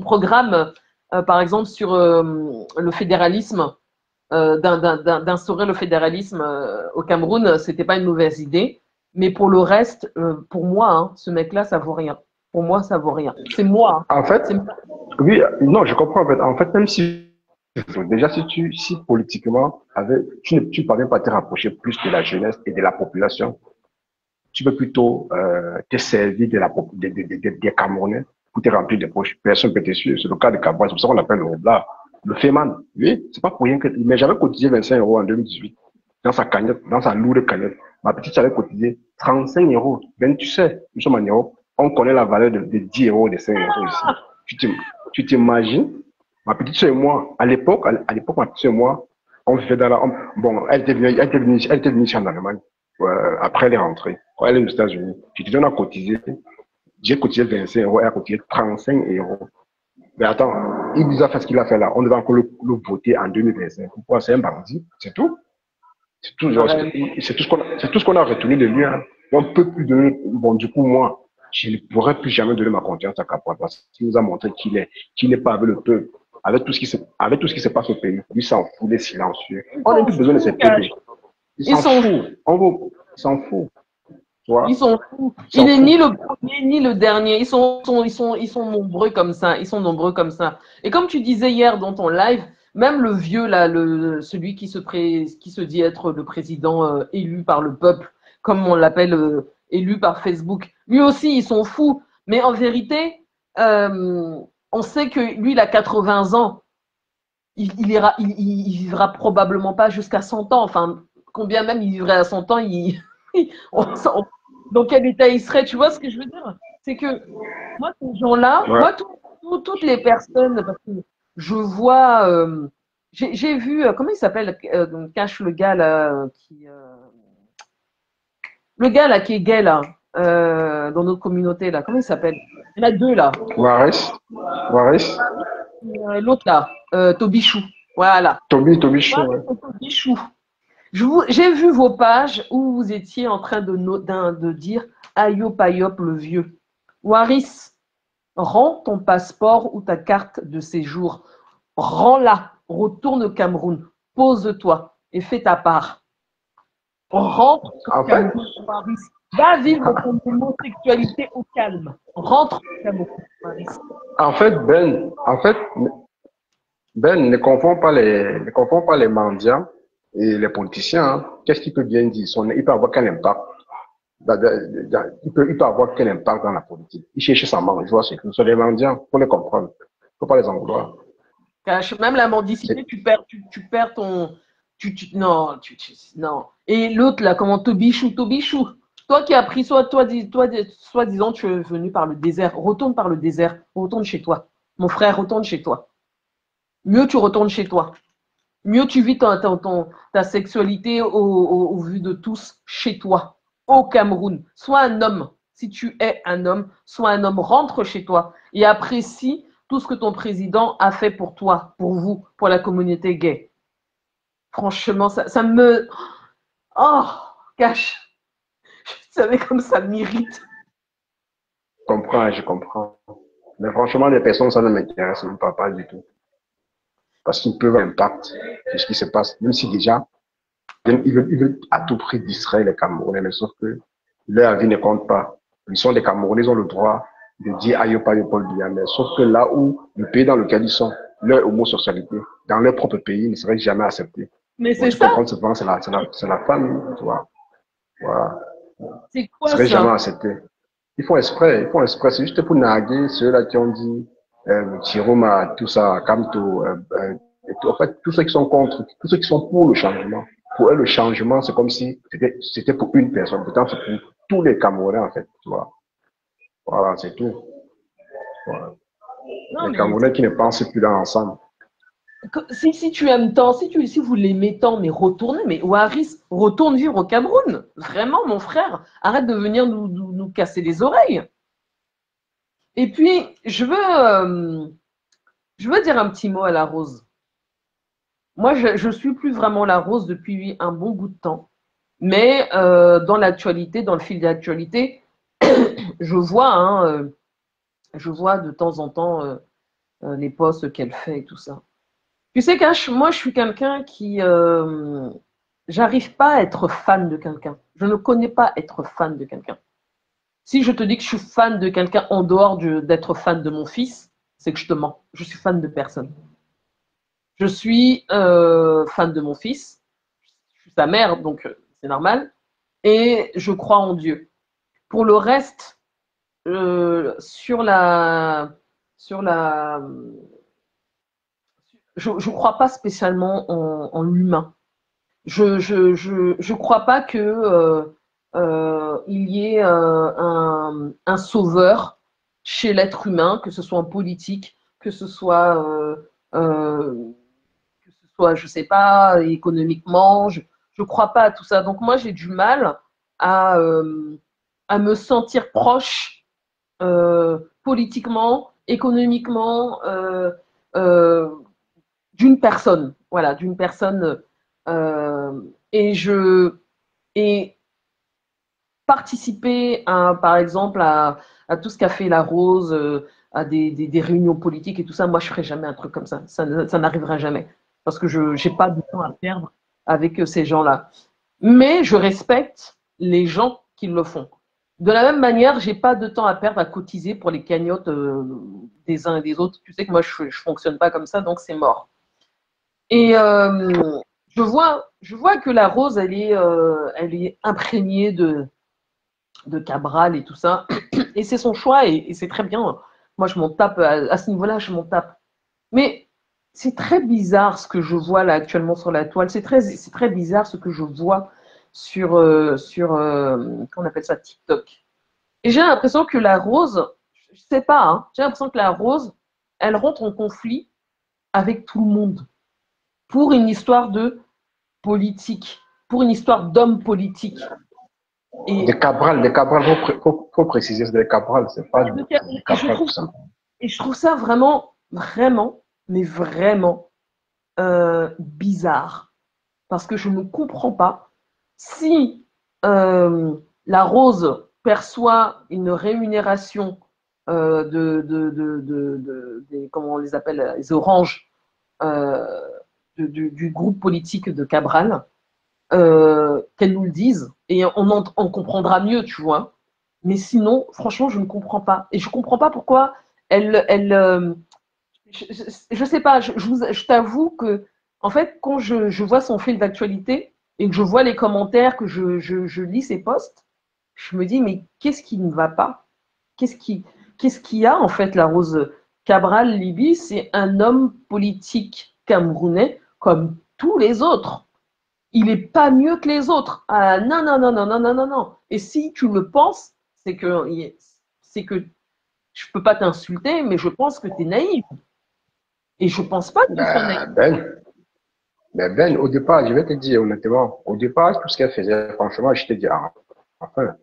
programme, par exemple sur le fédéralisme, d'instaurer le fédéralisme au Cameroun, c'était pas une mauvaise idée. Mais pour le reste, pour moi, hein, ce mec-là, ça vaut rien. Pour moi, ça vaut rien. C'est moi. En fait, oui, non, je comprends. En fait, même si déjà, si politiquement, tu ne parviens pas à te rapprocher plus de la jeunesse et de la population, tu peux plutôt te servir des Camerounais pour te remplir des poches. Personne ne peut te suivre. C'est le cas de Cabral. C'est pour ça qu'on l'appelle le Robla. Le Féman. Oui, c'est pas pour rien mais j'avais cotisé 25 € en 2018 dans sa cagnotte, dans sa lourde cagnotte. Ma petite, j'avais cotisé 35 €. Ben, tu sais, nous sommes en Europe. On connaît la valeur de 10 €, de 5 € ici. Tu t'imagines? Ma petite soeur et moi, à l'époque, ma petite soeur et moi, on vivait dans bon, elle était venue ici en Allemagne. Après, elle est rentrée. Quand elle est aux États-Unis, tu te donnes à cotiser. J'ai cotisé 25 €, elle a cotisé 35 €. Mais attends, il nous a fait ce qu'il a fait là. On devait encore le voter en 2025. Pourquoi? C'est un bandit, c'est tout. C'est tout ce qu'on a retenu de lui. Hein. On ne peut plus donner. Bon, du coup, moi, je ne pourrais plus jamais donner ma confiance à Cabral parce qu'il nous a montré qu'il n'est pas avec le peuple. Avec tout ce qui se passe au pays. Lui s'en fout, des silencieux. On n'a plus besoin de ces peuples. Ils s'en foutent. Ils s'en foutent. Ils sont fous. Il n'est ni le premier ni le dernier. Ils sont nombreux comme ça. Ils sont nombreux comme ça. Et comme tu disais hier dans ton live, même le vieux là, celui qui se dit être le président élu par le peuple, comme on l'appelle élu par Facebook, lui aussi ils sont fous. Mais en vérité, on sait que lui, il a 80 ans. Il vivra probablement pas jusqu'à 100 ans. Enfin, combien même il vivrait à 100 ans, dans quel état il serait? Tu vois ce que je veux dire? C'est que moi, ces gens-là, Ouais. moi, toutes les personnes, parce que je vois, j'ai vu, comment il s'appelle, Cache le gars là, le gars là qui est gay là, dans notre communauté là, comment il s'appelle? Il y en a deux là. Waris. Waris. L'autre là, Tobichou. Voilà. Toby Chou, ouais. Tobichou. J'ai vu vos pages où vous étiez en train de dire Ayop Ayop le vieux. Waris, rends ton passeport ou ta carte de séjour. Rends-la. Retourne au Cameroun. Pose-toi et fais ta part. Rentre au En fait, Cameroun, Waris. Va vivre ton homosexualité au calme. Rentre au Cameroun, Waris. en fait, Ben, ne confond pas les mendiants et les politiciens. Hein. Qu'est-ce qu'il peut bien dire? Il peut avoir quel impact? Il peut avoir quel impact dans la politique? Il cherche sa manche, je vois, c'est que ce sont des mendiants, faut les comprendre. Faut pas les en vouloir. Même la mendicité, tu perds ton. Non, non. Et l'autre, là, comment Tobichou. Toi qui as pris, soi-disant, tu es venu par le désert. Retourne par le désert. Retourne chez toi. Mon frère, retourne chez toi. Mieux tu retournes chez toi. Mieux tu vis ta sexualité au vu de tous chez toi, au Cameroun. Sois un homme. Si tu es un homme, sois un homme. Rentre chez toi et apprécie tout ce que ton président a fait pour toi, pour vous, pour la communauté gay. Franchement, ça me... Oh, cache. Je savais comme ça m'irrite. Je comprends. Mais franchement, les personnes, ça ne m'intéresse même pas du tout. Parce qu'ils peuvent avoir un impact sur ce qui se passe. Même si déjà, ils veulent à tout prix distraire les Camerounais, mais sauf que leur avis ne compte pas. Ils sont des Camerounais, ils ont le droit de dire Ayopa Paul Biya, mais sauf que là où le pays dans lequel ils sont, leur homosexualité, dans leur propre pays, ne serait jamais acceptée. Mais Bon, c'est ça. C'est la famille, tu vois. Voilà. C'est quoi ne serait ça? jamais accepté. Ils font exprès. C'est juste pour narguer ceux-là qui ont dit Chiroma, tout ça, Kamto, en fait, tous ceux qui sont contre, tous ceux qui sont pour le changement. Pour eux, le changement, c'est comme si c'était pour une personne. Pourtant, c'est pour tous les Camerounais, en fait. Tu vois. Voilà, c'est tout. Voilà. Non, Les mais Camerounais qui ne pensent plus dans l'ensemble. si tu aimes tant, si vous l'aimez tant, mais retournez, mais Waris, retourne vivre au Cameroun. Vraiment, mon frère, arrête de venir nous casser les oreilles. Et puis, je veux dire un petit mot à la Rose. Moi, je suis plus vraiment la Rose depuis un bon bout de temps. Mais dans l'actualité, dans le fil de l'actualité, je vois de temps en temps les posts qu'elle fait et tout ça. Tu sais, Cash, moi, je suis quelqu'un qui... j'arrive pas à être fan de quelqu'un. Je ne connais pas être fan de quelqu'un. Si je te dis que je suis fan de quelqu'un en dehors d'être fan de mon fils, c'est que je te mens. Je suis fan de personne. Je suis fan de mon fils. Je suis sa mère, donc c'est normal. Et je crois en Dieu. Pour le reste, sur la... Je ne crois pas spécialement en l'humain. Je crois pas que il y ait un sauveur chez l'être humain, que ce soit en politique, que ce soit, je sais pas, économiquement. Je crois pas à tout ça. Donc moi, j'ai du mal à, euh, à me sentir proche politiquement, économiquement, euh, d'une personne. Voilà, d'une personne. Euh, et je et participer par exemple à tout ce qu'a fait la Rose, à des réunions politiques et tout ça, moi je ferai jamais un truc comme ça. Ça n'arrivera jamais parce que je n'ai pas de temps à perdre avec ces gens-là. Mais je respecte les gens qui le font. De la même manière, j'ai pas de temps à perdre à cotiser pour les cagnottes des uns et des autres. Tu sais que moi je fonctionne pas comme ça, donc c'est mort. Et je vois que la Rose, elle est imprégnée de Cabral et tout ça. Et c'est son choix et c'est très bien. Moi, je m'en tape, à ce niveau-là, je m'en tape. Mais c'est très bizarre ce que je vois là actuellement sur la toile. C'est très bizarre ce que je vois qu'on appelle ça, TikTok. Et j'ai l'impression que la Rose, je sais pas, hein, j'ai l'impression que la Rose, elle rentre en conflit avec tout le monde pour une histoire de politique, pour une histoire d'homme politique. Et des Cabral, faut préciser, c'est des Cabral, c'est pas des Cabral tout ça. Et je trouve ça vraiment, vraiment, mais vraiment bizarre. Parce que je ne comprends pas si la Rose perçoit une rémunération comment on les appelle, les oranges, du groupe politique de Cabral, qu'elle nous le dise et on comprendra mieux, tu vois. Mais sinon, franchement, je ne comprends pas. Et je ne comprends pas pourquoi je sais pas, je t'avoue que, en fait, quand je vois son fil d'actualité et que je vois les commentaires, que je lis ses posts, je me dis, mais qu'est-ce qui ne va pas? Qu'est-ce qu'il y a, en fait, la Rose Cabral Libye? C'est un homme politique camerounais comme tous les autres. Il n'est pas mieux que les autres. Ah, non, non, non, non, non, non, non, non. Et si tu le penses, c'est que je ne peux pas t'insulter, mais je pense que tu es naïf. Et je pense pas que tu sois naïf. Ben, au départ, je vais te dire honnêtement, au départ, tout ce qu'elle faisait, franchement, je te dis, enfin,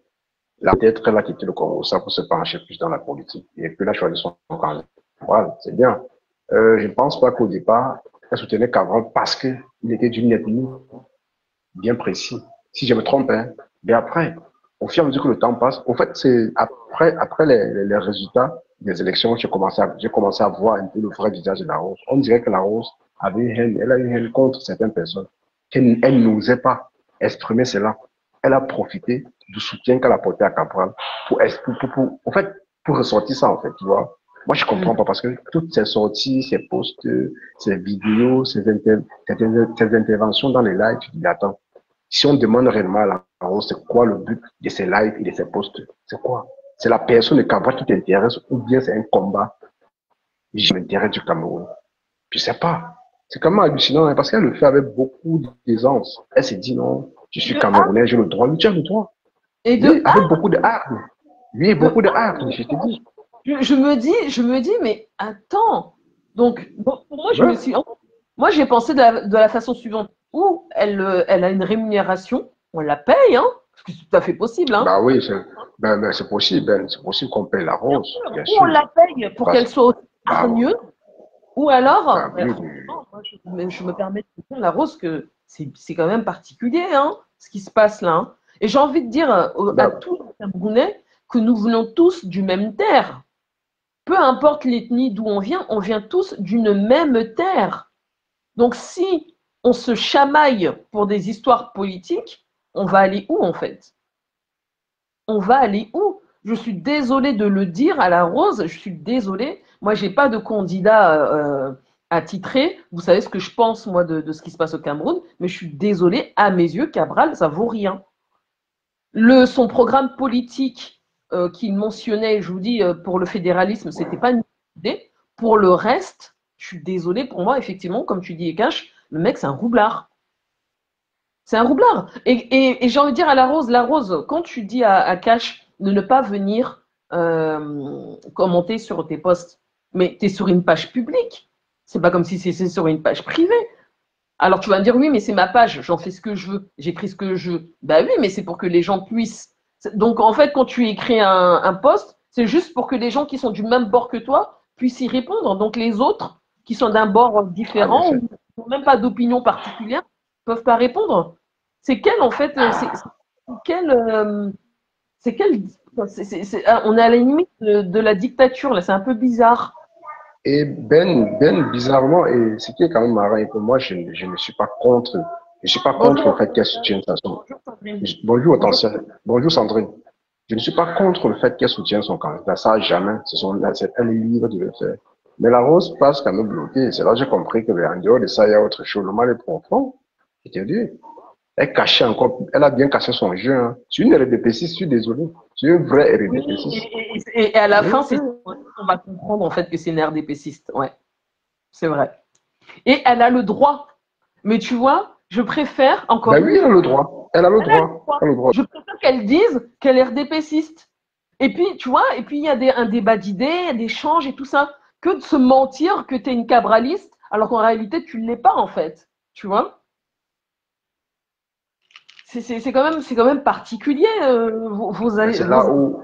là, peut-être qu'elle a quitté le Congo, ça pour se pencher plus dans la politique. Et puis, elle a choisi son camp. Voilà, c'est bien. Je ne pense pas qu'au départ, elle soutenait Cabral parce qu'il était d'une ethnie bien précis. Si je me trompe, hein. Mais après, au fur et à mesure que le temps passe, au fait, c'est après les résultats des élections, j'ai commencé à voir un peu le vrai visage de la Rose. On dirait que la Rose avait une haine, elle a une haine contre certaines personnes. Elle n'osait pas exprimer cela. Elle a profité du soutien qu'elle a apporté à Cabral en fait, pour ressortir ça, en fait, tu vois. Moi, je comprends pas parce que toutes ces sorties, ces posts, ces vidéos, ces interventions dans les lives, tu dis, attends, si on demande réellement à la Rose, c'est quoi le but de ces lives et de ces posts? C'est quoi? C'est la personne de Cabral qui t'intéresse ou bien c'est un combat? Je m'intéresse du Cameroun. Je sais pas. C'est quand même hallucinant hein, parce qu'elle le fait avec beaucoup d'aisance. Elle s'est dit non, je suis Camerounais, j'ai le droit. Lui, tu as le droit. Et avec beaucoup de hargne. Lui, beaucoup de hargne, je te dis. Je me dis, mais attends. Donc, bon, pour moi, moi, j'ai pensé de la façon suivante. Où elle a une rémunération, on la paye, hein, parce que c'est tout à fait possible, hein. Bah oui, c'est possible, c'est possible qu'on paye la Rose, bien sûr. Ou on la paye pour qu'elle soit aussi hargneuse, ou alors, je me permets de dire, la Rose, que c'est quand même particulier, hein, ce qui se passe là. Hein. Et j'ai envie de dire à tous les Camerounais que nous venons tous du même terre. Peu importe l'ethnie d'où on vient tous d'une même terre. Donc si on se chamaille pour des histoires politiques, on va aller où en fait? On va aller où? Je suis désolée de le dire à la Rose, je suis désolée. Moi, je n'ai pas de candidat attitré. Vous savez ce que je pense, moi, de ce qui se passe au Cameroun, mais je suis désolée, à mes yeux, Cabral, ça vaut rien. Son programme politique qu'il mentionnait, je vous dis, pour le fédéralisme, c'était pas une idée. Pour le reste, je suis désolée, pour moi, effectivement, comme tu dis, Ekash, le mec, c'est un roublard. C'est un roublard. Et j'ai envie de dire à la Rose, quand tu dis à Cash de ne pas venir commenter sur tes posts, mais tu es sur une page publique. C'est pas comme si c'était sur une page privée. Alors tu vas me dire, oui, mais c'est ma page, j'en fais ce que je veux, j'écris ce que je veux. Bah oui, mais c'est pour que les gens puissent. Donc en fait, quand tu écris un post, c'est juste pour que les gens qui sont du même bord que toi puissent y répondre. Donc les autres, qui sont d'un bord différent, ou qui n'ont même pas d'opinion particulière, ne peuvent pas répondre. C'est quel, en fait, on est à la limite de la dictature, là, c'est un peu bizarre. Et bizarrement, et ce qui est quand même marrant, pour moi, je ne suis pas contre, je suis pas contre le fait qu'elle soutienne son Bonjour, bonjour Sandrine. Je ne suis pas contre le fait qu'elle soutienne son candidat, ça jamais, elle est libre de le faire. Mais la Rose passe quand même bloquée, c'est là que j'ai compris que en dehors de ça, il y a autre chose, le mal est profond, je te dis. Elle cachait encore, elle a bien caché son jeu. Hein. C'est une RDPC, je suis désolé. C'est une vraie RDPC. Et à la fin, c'est on va comprendre en fait que c'est une RDPciste. Ouais, c'est vrai. Et elle a le droit. Mais tu vois, je préfère encore. Ben oui, elle a le droit. Elle a le droit. Elle a le droit. Je préfère qu'elle dise qu'elle est RDPciste. Et puis, tu vois, et puis il y a un débat d'idées, des échanges et tout ça, que de se mentir que tu es une cabraliste, alors qu'en réalité, tu ne l'es pas, en fait. Tu vois? C'est quand même particulier, C'est là où,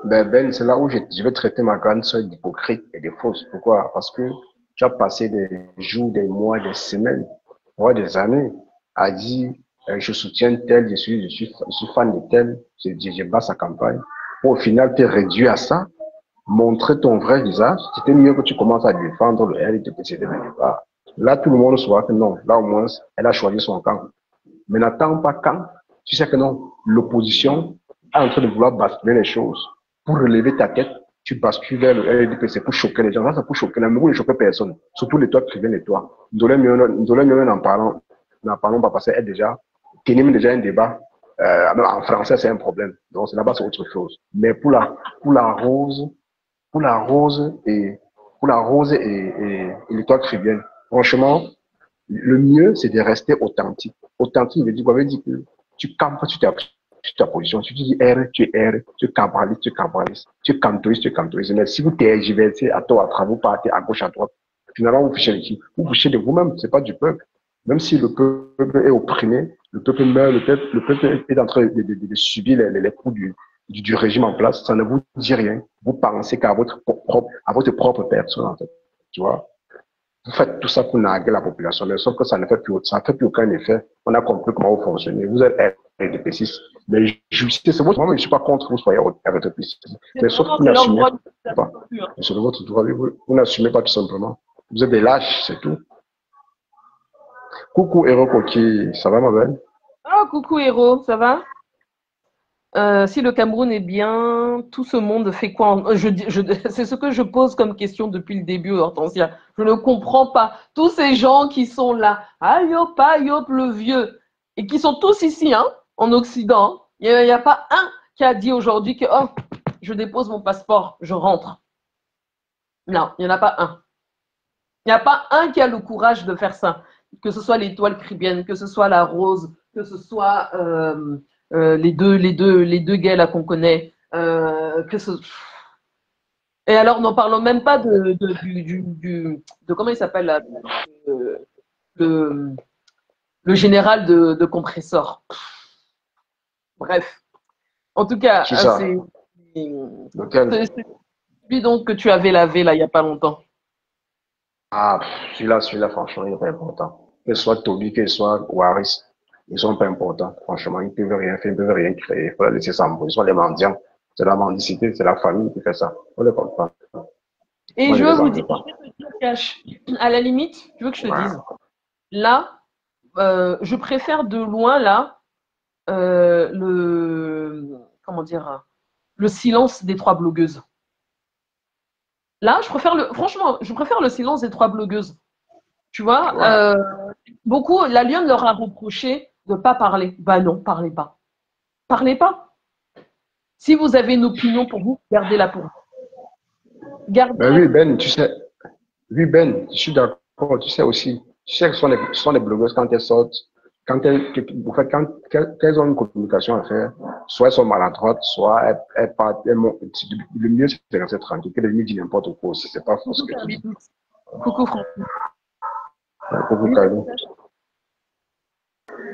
Ben, c'est là où je vais traiter ma grande sœur d'hypocrite et de fausse. Pourquoi? Parce que tu as passé des jours, des mois, des semaines, voire des années à dire, je soutiens tel, je suis fan de tel, je bats sa campagne. Pour au final te réduire à ça, montrer ton vrai visage. C'était mieux que tu commences à défendre le LGBTC dès le départ. Là, tout le monde saura que non. Là, au moins, elle a choisi son camp. Mais n'attends pas quand tu sais que non, l'opposition est en train de vouloir basculer les choses. Pour relever ta tête, tu bascules vers le LDPC pour choquer les gens. Ça, c'est pour choquer. L'amour ne choque personne. Surtout les toits privés, les toits. N'en parlons pas parce qu'elle déjà, Kénim déjà un débat. En français, c'est un problème. Donc, c'est là-bas, c'est autre chose. Mais pour la rose, pour la rose et les toits privés, franchement, le mieux, c'est de rester authentique. Authentique, veut dire, vous avez dit que tu campes sur ta position. Si tu dis R, tu es R, tu es cabraliste, tu es cabraliste, tu es cantoriste, tu es cantoriste. Mais si vous tergiversez à tort, à travers, vous partez à gauche, à droite, finalement, vous fichez de qui? Vous fichez de vous-même, c'est pas du peuple. Même si le peuple est opprimé, le peuple meurt, le peuple est en train de subir les coups du régime en place, ça ne vous dit rien. Vous pensez qu'à votre propre personne, en fait. Tu vois? Vous faites tout ça pour narguer la population, mais sauf que ça ne fait plus, ça fait plus aucun effet. On a compris comment vous fonctionnez. Vous êtes RDPCiste, mais justice, c'est votre moment, je ne suis pas contre que vous soyez RDPCiste. Mais sauf que vous n'assumez pas. C'est de votre droit, vous n'assumez pas tout simplement. Vous êtes des lâches, c'est tout. Coucou, Héros Coquille, ça va, ma belle? Oh, coucou, Héros, ça va? Si le Cameroun est bien, tout ce monde fait quoi c'est ce que je pose comme question depuis le début, Hortensia. Je ne comprends pas. Tous ces gens qui sont là, ayop, ayop, le vieux, et qui sont tous ici, hein, en Occident. Il n'y a pas un qui a dit aujourd'hui que oh, je dépose mon passeport, je rentre. Non, il n'y en a pas un. Il n'y a pas un qui a le courage de faire ça. Que ce soit l'étoile caribéenne, que ce soit la rose, que ce soit les deux gays là qu'on connaît. Et alors, n'en parlons même pas de comment il s'appelle là, le, le général de Compressor. Bref. En tout cas, c'est lui donc que tu avais lavé là il n'y a pas longtemps. Ah, celui-là, franchement, il n'est pas important. Que ce soit Toby, que ce soit Waris, ils sont pas importants. Franchement, ils peuvent rien faire, ils peuvent rien créer. Il faut les laisser s'embrouiller. Ils sont les mendiants. C'est la mendicité, c'est la famille qui fait ça. On les compte pas. Et moi, je veux vous dire, Cash, à la limite, tu veux que je te dise, là, je préfère de loin, là, comment dire, le silence des 3 blogueuses. Là, franchement, je préfère le silence des 3 blogueuses. Tu vois, beaucoup, la Lyon leur a reproché de ne pas parler. Bah non, parlez pas. Parlez pas. Si vous avez une opinion pour vous, gardez-la pour vous. Ben oui, Ben, tu sais, oui, Ben, je suis d'accord, tu sais aussi, tu sais que ce sont les blogueuses quand elles sortent, quand elles ont une communication à faire, soit elles sont maladroites, soit elles partent, le mieux c'est de rester tranquille, que de lui dire n'importe quoi aussi, c'est pas faux ce que tu dis. Coucou Franck. Coucou Kali.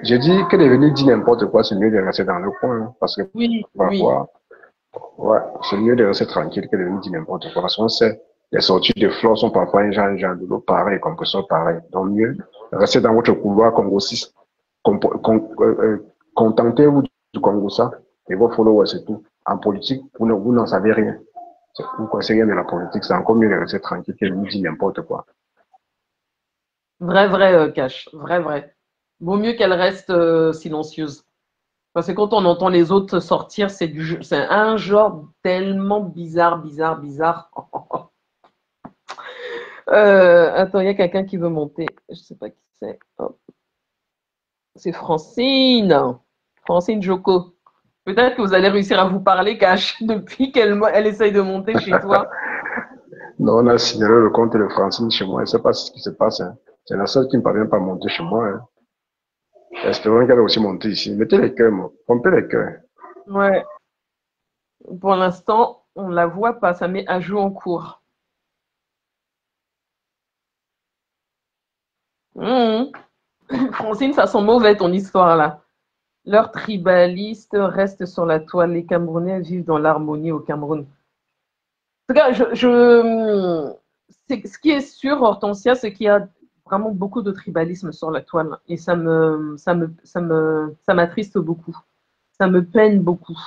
J'ai dit que de venir dire n'importe quoi, c'est mieux de rester dans le coin, hein, parce que parfois, ouais, c'est mieux de rester tranquille que de venir dire n'importe quoi, parce qu'on sait, les sorties de fleurs sont parfois un genre de l'eau pareil, compresseur pareil. Donc mieux, restez dans votre couloir congossiste. Contentez-vous du Congo-ça et vos followers, c'est tout. En politique, vous n'en savez rien. Vous ne connaissez rien de la politique, c'est encore mieux de rester tranquille que de lui dire n'importe quoi. Vrai, Cash. Vrai. Vaut mieux qu'elle reste silencieuse. Parce que quand on entend les autres sortir, c'est un genre tellement bizarre. Attends, il y a quelqu'un qui veut monter. Je sais pas qui c'est. Oh. C'est Francine. Francine Joko. Peut-être que vous allez réussir à vous parler, Cash, depuis qu'elle essaye de monter chez toi. Non, on a signalé le compte de Francine chez moi. Je ne sais pas ce qui se passe. Hein. C'est la seule qui ne parvient pas à monter chez moi. Hein. Espérons qu'elle va aussi monter ici. Mettez les cœurs, moi. Pompez les cœurs. Ouais. Pour l'instant, on ne la voit pas. Ça met ajout en cours. Francine, ça sent mauvais ton histoire là. Leurs tribalistes restent sur la toile. Les Camerounais vivent dans l'harmonie au Cameroun. En tout cas, ce qui est sûr, Hortensia, c'est qu'il y a vraiment beaucoup de tribalisme sur la toile. Et ça m'attriste beaucoup. Ça me peine beaucoup.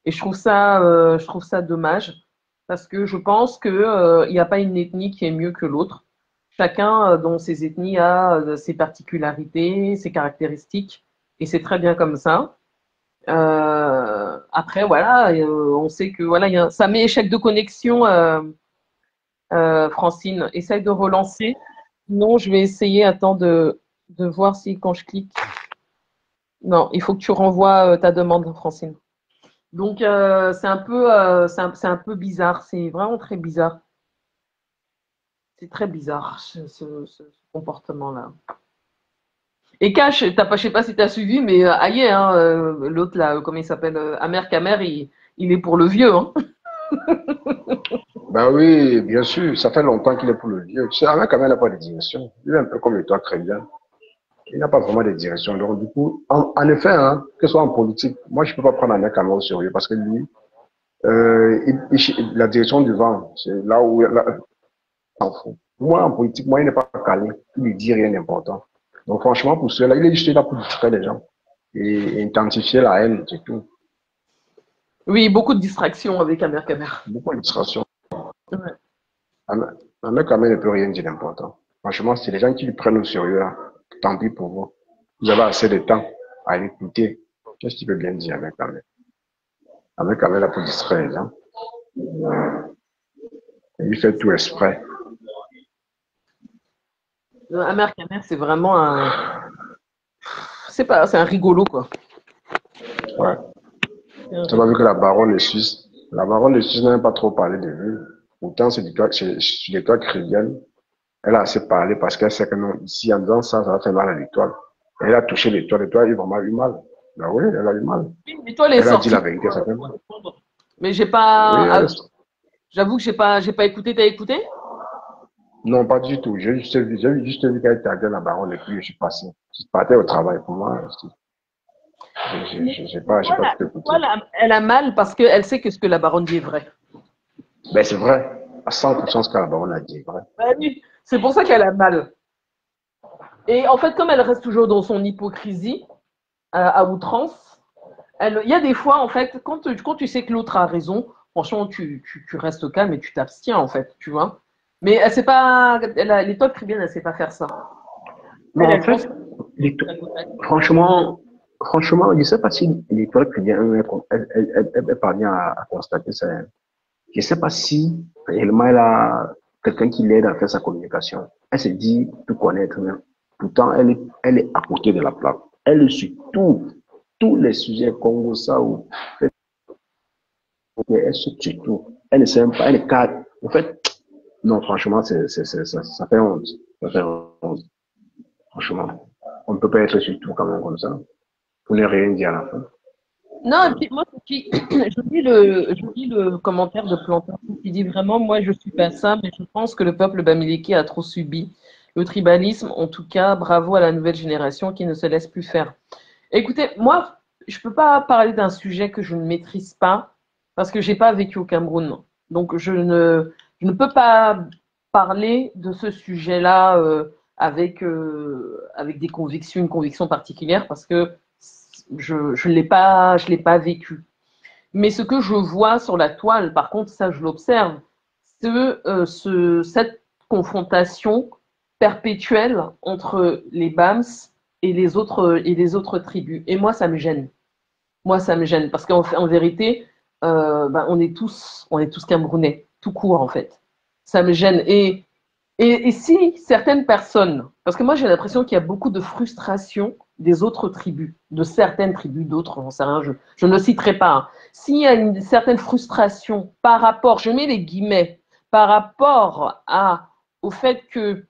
Et je trouve ça dommage. Parce que je pense qu'il n'y a pas une ethnie qui est mieux que l'autre. Chacun, dans ses ethnies, a ses particularités, ses caractéristiques. Et c'est très bien comme ça. Après, voilà, on sait que voilà, ça met échec de connexion, Francine. Essaye de relancer. Non, je vais essayer, attends, de voir si quand je clique. Non, il faut que tu renvoies ta demande, Francine. Donc, c'est un peu bizarre. C'est vraiment très bizarre. C'est très bizarre, ce comportement-là. Et Cash, je sais pas si tu as suivi, mais aïe, hein, l'autre là, comment il s'appelle, Amer Kamer, il est pour le vieux. Hein. Ben oui, bien sûr, ça fait longtemps qu'il est pour le vieux. Tu sais, Amer Kamer n'a pas de direction. Il est un peu comme toi, très bien. Il n'a pas vraiment de direction. Donc, du coup, en effet, hein, que ce soit en politique, moi, je ne peux pas prendre Amer Kamer au sérieux parce que lui, la direction du vent, c'est là où s'en fout. Moi, en politique, moi, il n'est pas calé. Il ne dit rien d'important. Donc, franchement, pour cela, il est juste là pour distraire les gens et intensifier la haine, c'est tout. Oui, beaucoup de distractions avec Amer Kamer. Beaucoup de distractions. Ouais. Amer Kamer ne peut rien dire d'important. Franchement, c'est les gens qui le prennent au sérieux, là. Tant pis pour vous. Vous avez assez de temps à l'écouter. Qu'est-ce qu'il peut bien dire, Amer Kamer? Amer Kamer là pour distraire les gens. Il fait tout exprès. Amer Kamer, c'est vraiment c'est un rigolo, quoi. Ouais. Tu as vu que la baronne de Suisse n'a pas trop parlé de lui. Pourtant, c'est du toi chrétienne. Elle a assez parlé parce qu'elle sait que non, ici, en disant ça, ça va faire mal à l'étoile. Elle a touché l'étoile il a vraiment eu mal. Ben oui, elle a eu mal. Oui, l'étoile est elle sortie. A dit la vérité, ça fait mal. Mais j'ai pas. Oui, j'avoue que j'ai pas écouté. T'as écouté? Non, pas du tout. J'ai juste vu qu'elle taguait la baronne et puis je suis passé. Je partais au travail pour moi. J'ai pas tout écouté. Elle a mal parce qu'elle sait que ce que la baronne dit est vrai. Ben c'est vrai. À 100% ce que la baronne a dit est vrai. Ben oui, c'est pour ça qu'elle a mal. Et en fait, comme elle reste toujours dans son hypocrisie, à outrance, il y a des fois, en fait, quand tu sais que l'autre a raison, franchement, tu restes calme et tu t'abstiens, en fait, tu vois. Mais elle sait pas, l'étoile très bien, elle sait pas faire ça. Mais en fait, franchement, je ne sais pas si l'étoile chrétienne, elle parvient à constater ça. Je ne sais pas si réellement elle a quelqu'un qui l'aide à faire sa communication. Elle se dit tout connaître, mais pourtant elle est à côté de la plaque. Elle est sur tous les sujets Congo, ça ou elle est sur tout. Elle ne sait même pas, elle est cadre. En fait, non, franchement, ça fait honte. Ça fait honte. Franchement, on ne peut pas être sur tout quand même comme ça. Pour ne rien dire à la fin. Non, et puis moi, je lis le commentaire de Plantin qui dit vraiment, moi je suis pas ça, mais je pense que le peuple bamileke a trop subi le tribalisme. En tout cas, bravo à la nouvelle génération qui ne se laisse plus faire. Écoutez, moi, je peux pas parler d'un sujet que je ne maîtrise pas parce que j'ai pas vécu au Cameroun. Donc je ne peux pas parler de ce sujet-là avec des convictions, une conviction particulière parce que je l'ai pas vécu. Mais ce que je vois sur la toile, par contre, ça je l'observe, c'est cette confrontation perpétuelle entre les BAMS et les autres tribus. Et moi, ça me gêne. Moi, ça me gêne parce qu'en vérité, on est tous Camerounais, tout court en fait. Ça me gêne. Et si certaines personnes, parce que moi j'ai l'impression qu'il y a beaucoup de frustration des autres tribus, de certaines tribus, d'autres, j'en sais rien, je ne citerai pas. Hein. S'il y a une certaine frustration par rapport, je mets les guillemets, par rapport au fait que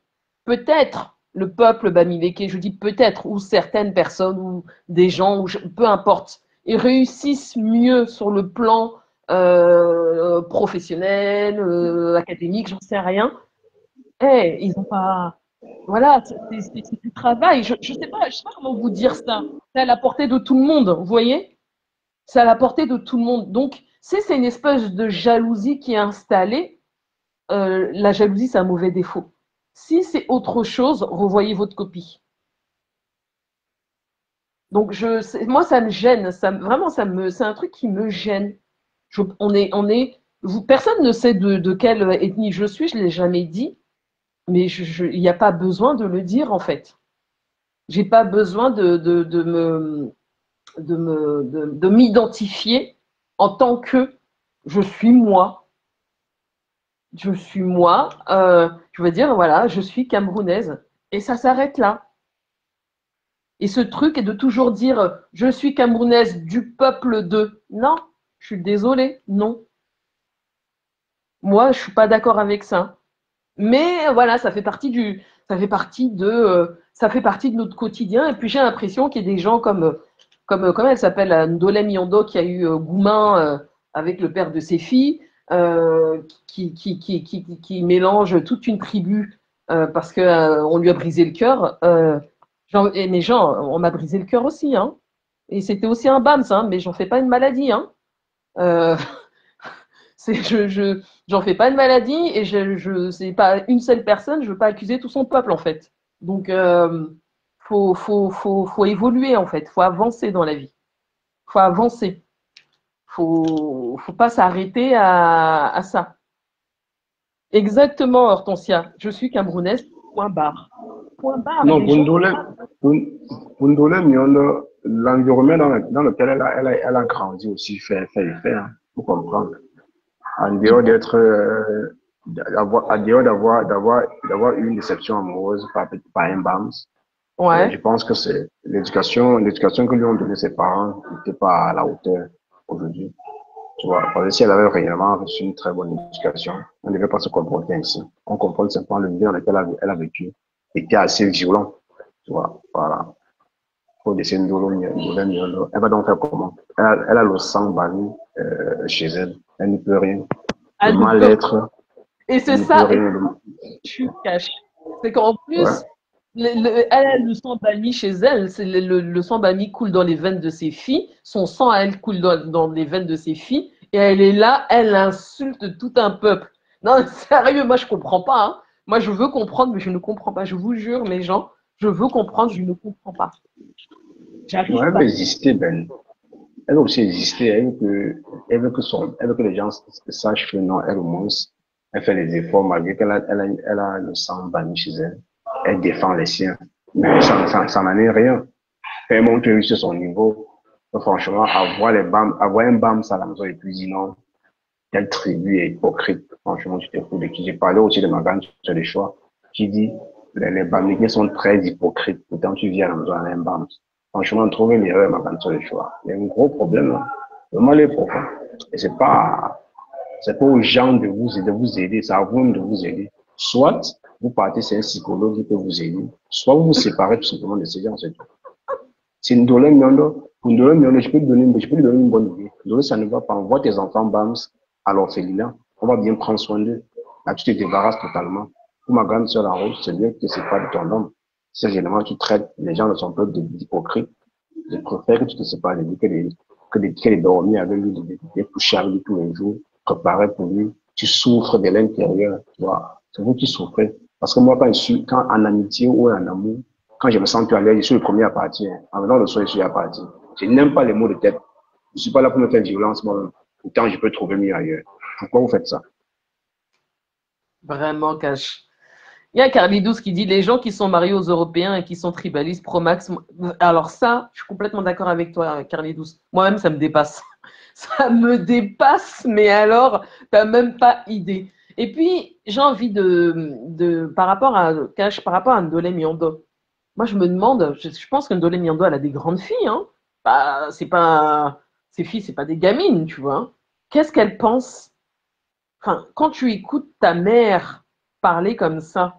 peut-être le peuple bamileke, je dis peut-être, ou certaines personnes, ou des gens, ou peu importe, ils réussissent mieux sur le plan professionnel, académique, j'en sais rien. Ils n'ont pas. Voilà, c'est du travail. Je sais pas comment vous dire ça. C'est à la portée de tout le monde, vous voyez? C'est à la portée de tout le monde. Donc, c'est une espèce de jalousie qui est installée. La jalousie, c'est un mauvais défaut. Si c'est autre chose, revoyez votre copie. Donc, moi, ça me gêne. Vraiment, c'est un truc qui me gêne. Personne ne sait de quelle ethnie je suis, je ne l'ai jamais dit. Mais il n'y a pas besoin de le dire, en fait. J'ai pas besoin de m'identifier en tant que je suis moi. Je suis moi. Je veux dire, voilà, je suis camerounaise. Et ça s'arrête là. Et ce truc est de toujours dire je suis camerounaise du peuple de. Non, je suis désolée, non. Moi, je suis pas d'accord avec ça. Mais voilà, ça fait partie de notre quotidien. Et puis j'ai l'impression qu'il y a des gens comment elle s'appelle, Ndolé Miondo, qui a eu Goumin avec le père de ses filles, qui mélange toute une tribu parce que on lui a brisé le cœur. Mais Jean, on m'a brisé le cœur aussi, hein. Et c'était aussi un BAMS, hein, mais j'en fais pas une maladie, hein. Euh, j'en fais pas une maladie et c'est pas une seule personne, je veux pas accuser tout son peuple en fait. Donc faut évoluer en fait, faut avancer dans la vie, faut avancer, faut pas s'arrêter à ça. Exactement, Hortensia, je suis camerounaise, point barre. Point barre. Non, Pundole Miondo, l'environnement dans lequel elle a grandi aussi fait effet, hein, pour comprendre. En dehors d'avoir eu une déception amoureuse par un BAMS, Ouais. je pense que c'est l'éducation que lui ont donné ses parents n'était pas à la hauteur aujourd'hui. Tu vois, parce que si elle avait réellement reçu une très bonne éducation, on ne devait pas se comporter ainsi. On comprend simplement le milieu dans lequel elle a vécu était assez violent. Tu vois, voilà. Faut laisser une elle va donc faire comment? Elle a le sang banni chez elle. Elle ne peut rien. Le mal-être. Et c'est ça, tu caches. C'est qu'en plus, elle a le sang banni chez elle. Le sang banni coule dans les veines de ses filles. Son sang à elle coule dans les veines de ses filles. Et elle est là, elle insulte tout un peuple. Non, sérieux, moi je comprends pas. Hein. Moi je veux comprendre, mais je ne comprends pas. Je vous jure, mes gens, je veux comprendre, je ne comprends pas. J'arrive pas. Elle veut exister, Ben. Elle veut aussi exister. Elle veut que les gens sachent que non, elle au moins, elle fait des efforts malgré qu'elle a le sang banni chez elle. Elle défend les siens. Mais ça n'en est rien. Elle montre sur son niveau. Donc, franchement, avoir un BAM à la maison et puis dire non, quelle tribu est hypocrite. Franchement, tu te fous de qui. J'ai parlé aussi de ma gamme sur les choix. Qui dit, les BAMiens sont très hypocrites. Pourtant, tu viens à la maison avec un BAM. Franchement, trouver une erreur, ma gamme sur les choix. Il y a un gros problème, là. Le mal est profond. Et c'est pas aux gens de vous aider. C'est à vous de vous aider. Soit, vous partez, c'est un psychologue qui peut vous aider. Soit vous vous séparez tout simplement de ces gens, c'est tout. C'est une douleur, je peux lui donner une bonne idée. Douleur, ça ne va pas. Envoie tes enfants BAMS à l'orphelinat. On va bien prendre soin d'eux. Là, tu te débarrasses totalement. Pour ma grande sœur en route, c'est bien que c'est pas de ton homme. Si généralement tu traites les gens de son peuple d'hypocrites, je préfère que tu te sépares de lui que de dormir avec lui, de coucher avec lui tous les jours, préparer pour lui. Tu souffres de l'intérieur, tu vois. C'est vous qui souffrez. Parce que moi, quand en amitié ou en amour, quand je me sens plus à l'aise, je suis le premier à partir. En venant le soir, je suis à partir. Je n'aime pas les mots de tête. Je suis pas là pour me faire violence, moi. Pourtant, je peux trouver mieux ailleurs. Pourquoi vous faites ça? Vraiment, Cash. Il y a Carly12 qui dit les gens qui sont mariés aux Européens et qui sont tribalistes pro-max. Alors ça, je suis complètement d'accord avec toi, Carly12. Moi-même, ça me dépasse. Ça me dépasse, mais alors, t'as même pas idée. Et puis, j'ai envie par rapport à Cash, par rapport à Ndolé Miondo. Moi, je me demande, je pense que Ndolé Miando, elle a des grandes filles, hein. Bah, ses filles, c'est pas des gamines, tu vois, hein. Qu'est-ce qu'elle pense? Enfin, quand tu écoutes ta mère parler comme ça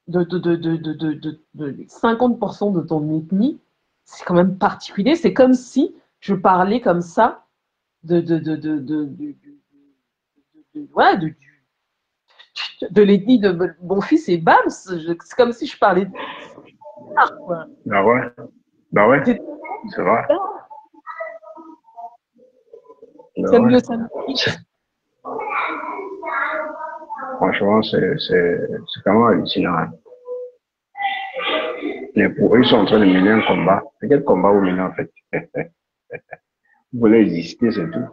de 50% de ton ethnie, c'est quand même particulier. C'est comme si je parlais comme ça ouais, de l'ethnie de mon fils et Bams. C'est comme si je parlais de quoi. Bah ouais, bah ouais, c'est vrai. Bah Ça ouais. me Franchement, c'est quand même hallucinant, hein. Mais pour eux, ils sont en train de mener un combat. C'est quel combat vous menez en fait? Vous voulez exister, c'est tout.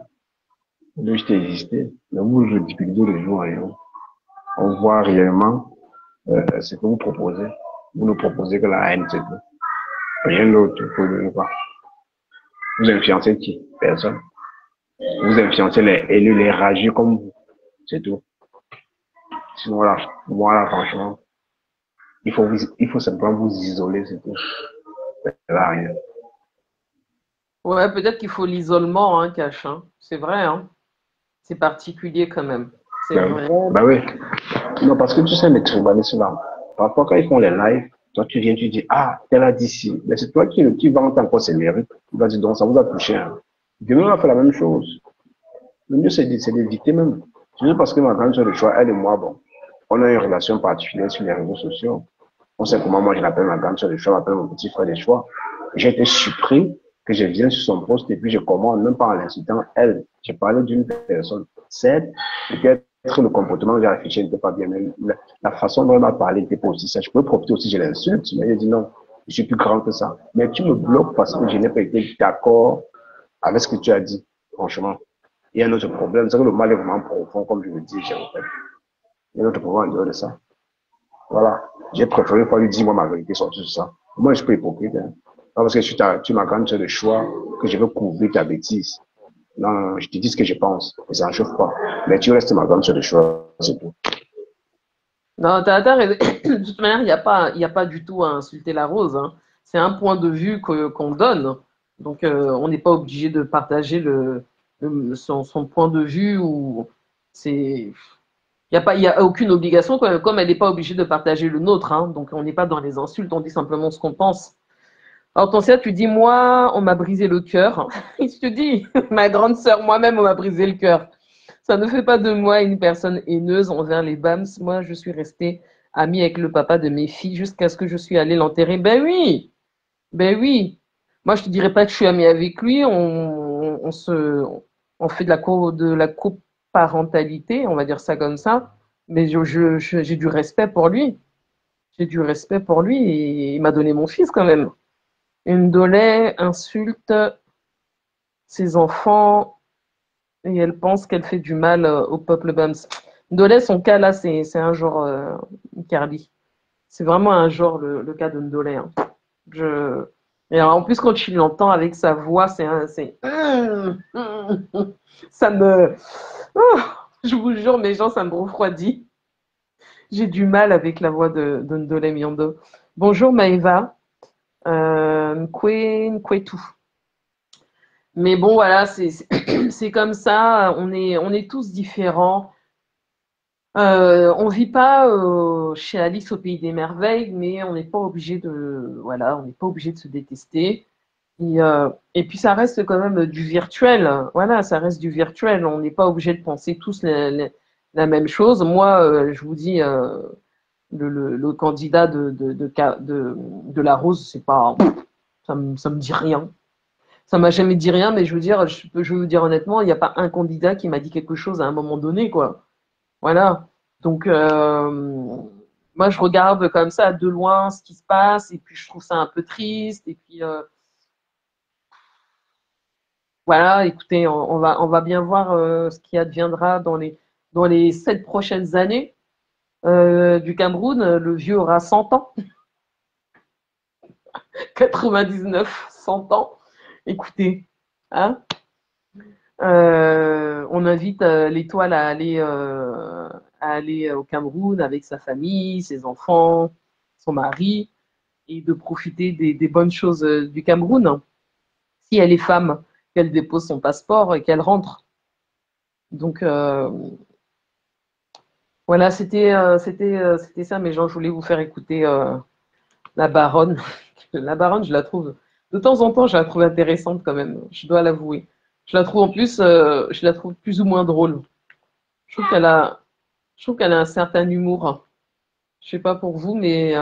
Vous voulez juste exister. Mais vous vous difficultez le jour et jour. On voit réellement ce que vous proposez. Vous ne proposez que la haine, c'est tout. Rien d'autre pour ne pas. Vous influencez qui? Personne. Vous influencez les élus, les rageux comme vous. C'est tout. Sinon, voilà, franchement, il faut simplement vous isoler, c'est tout. Ça va rien. Ouais, peut-être qu'il faut l'isolement, hein, Cash, hein. C'est vrai, hein. C'est particulier quand même. C'est Bah oui. vrai. Bah oui. Non, parce que tu sais, les tribalistes là, parfois quand ils font les lives, toi tu viens, tu dis, ah, tel a dit ci. Mais c'est toi qui vante encore ses mérites. Tu vas dire, donc ça vous a touché, hein. Demain, on va faire la même chose. Le mieux, c'est d'éviter même. C'est juste parce que ma grande soeur de choix, elle et moi, bon, on a une relation particulière sur les réseaux sociaux. On sait comment moi je l'appelle ma grande soeur de choix, je l'appelle mon petit frère de choix. J'ai été surpris que je vienne sur son poste et puis je commande, même pas en l'insultant elle. Je parlais d'une personne. Certes, peut-être le comportement que j'ai affiché n'était pas bien, mais la façon dont elle m'a parlé n'était pas aussi ça. Je pouvais profiter aussi, je l'insulte, mais elle dit non, je suis plus grand que ça. Mais tu me bloques parce que je n'ai pas été d'accord avec ce que tu as dit, franchement. Il y a un autre problème, c'est que le mal est vraiment profond, comme je le dis, je répète. Il y a un autre problème en dehors de ça. Voilà. J'ai préféré pas lui dire, moi, ma vérité sur tout ça. Moi, je suis pas hypocrite, hein. Non, parce que tu m'as quand le choix que je veux couvrir ta bêtise. Non, non, je te dis ce que je pense. Et ça ne chauffe pas. Mais tu restes ma grande soeur de choix, c'est tout. Non, t'as raison. De toute manière, il y a pas du tout à insulter la rose, hein. C'est un point de vue qu'on donne. Donc, on n'est pas obligé de partager son point de vue ou c'est. Il y a aucune obligation, comme elle n'est pas obligée de partager le nôtre, hein. Donc, on n'est pas dans les insultes, on dit simplement ce qu'on pense. Alors, ton tu dis, moi, on m'a brisé le cœur. Et je te dis, ma grande sœur, moi-même, on m'a brisé le cœur. Ça ne fait pas de moi une personne haineuse envers les BAMS. Moi, je suis restée amie avec le papa de mes filles jusqu'à ce que je suis allée l'enterrer. Ben oui, ben oui. Moi, je te dirais pas que je suis amie avec lui. On fait de la coparentalité, on va dire ça comme ça. Mais j'ai du respect pour lui. J'ai du respect pour lui et il m'a donné mon fils quand même. Une Dolay insulte ses enfants et elle pense qu'elle fait du mal au peuple Bams. Ndolé, son cas là, c'est un genre Carly. C'est vraiment un genre le cas de Ndolé, hein. Je... Et alors, en plus, quand tu l'entends avec sa voix, ça me. Oh, je vous jure, mes gens, ça me refroidit. J'ai du mal avec la voix de Ndolé Miondo. Bonjour Maëva. Kwetu. Mais bon, voilà, c'est comme ça. On est tous différents. On vit pas chez Alice au pays des merveilles, mais on n'est pas obligé de, voilà, on n'est pas obligé de se détester. Et puis ça reste quand même du virtuel. Voilà, ça reste du virtuel. On n'est pas obligé de penser tous la même chose. Moi, je vous dis, le candidat de la Rose, c'est pas, ça me dit rien. Ça m'a jamais dit rien, mais je veux dire, je veux vous dire honnêtement, il n'y a pas un candidat qui m'a dit quelque chose à un moment donné, quoi. Voilà. Donc, moi, je regarde comme ça de loin ce qui se passe, et puis je trouve ça un peu triste, et puis voilà, écoutez, on va bien voir ce qui adviendra dans les 7 prochaines années du Cameroun. Le vieux aura 100 ans, 99, 100 ans. Écoutez, hein, on invite l'étoile à aller au Cameroun avec sa famille, ses enfants, son mari. et de profiter des bonnes choses du Cameroun. Si elle est femme, qu'elle dépose son passeport et qu'elle rentre. Donc, voilà, c'était ça, mes gens. Je voulais vous faire écouter la baronne. La baronne, je la trouve, de temps en temps, je la trouve intéressante quand même, je dois l'avouer. Je la trouve en plus, je la trouve plus ou moins drôle. Je trouve qu'elle a un certain humour. Je sais pas pour vous, mais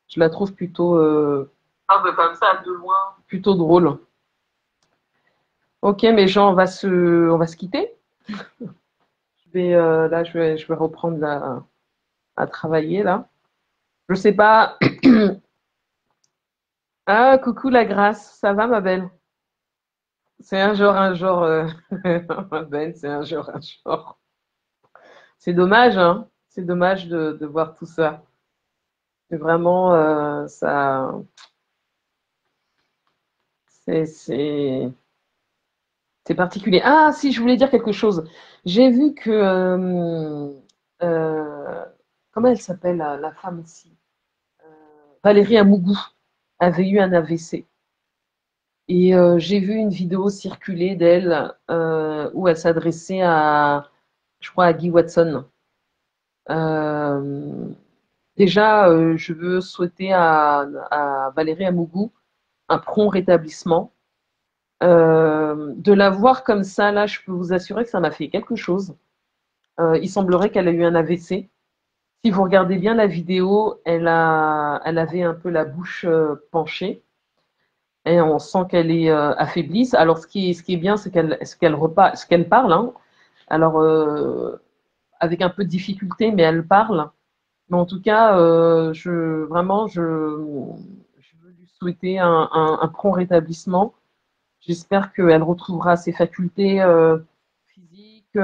je la trouve plutôt, comme ça, de loin, plutôt drôle. Ok, mes gens, on va se quitter. Là, je vais reprendre à travailler là. Je sais pas. Ah, coucou la Grâce, ça va ma belle? C'est un genre, ma belle, c'est un genre. C'est dommage, hein? C'est dommage de voir tout ça. C'est vraiment, c'est particulier. Ah, si, je voulais dire quelque chose. J'ai vu que, euh, comment elle s'appelle, la femme ici? Valérie Amougou avait eu un AVC. Et j'ai vu une vidéo circuler d'elle où elle s'adressait je crois, à Guy Watson. Euh, Déjà, je veux souhaiter à Valérie Amougou un prompt rétablissement. De la voir comme ça, là, je peux vous assurer que ça m'a fait quelque chose. Il semblerait qu'elle a eu un AVC. Si vous regardez bien la vidéo, elle avait un peu la bouche penchée. Et on sent qu'elle est affaiblie. Alors, ce qui est bien, c'est qu'elle parle. Hein. Alors, avec un peu de difficulté, mais elle parle. Mais en tout cas, vraiment, je veux lui souhaiter un prompt rétablissement. J'espère qu'elle retrouvera ses facultés physiques,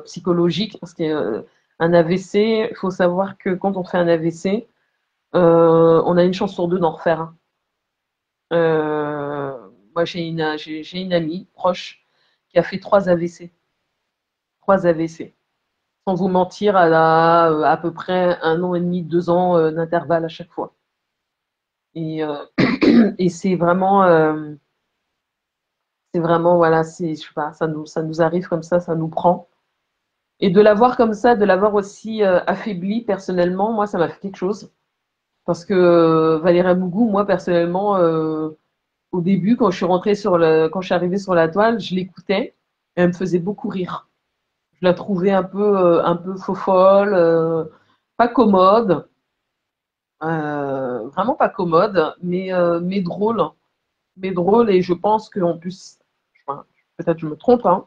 psychologiques, parce qu'un AVC, il faut savoir que quand on fait un AVC, on a une chance sur deux d'en refaire un. Moi, j'ai une amie proche qui a fait 3 AVC. 3 AVC. Sans vous mentir, elle a à peu près 1 an et demi, 2 ans d'intervalle à chaque fois. Et, et c'est vraiment, voilà, je sais pas, ça nous arrive comme ça nous prend. Et de la voir comme ça, de l'avoir aussi affaiblie personnellement, moi, ça m'a fait quelque chose. Parce que Valérie Mougou, moi, personnellement, au début, quand je suis arrivée sur la toile, je l'écoutais et elle me faisait beaucoup rire. Je la trouvais un peu faux-folle, pas commode, vraiment pas commode, mais drôle. Mais drôle, et je pense qu'en plus, enfin, peut-être je me trompe, hein,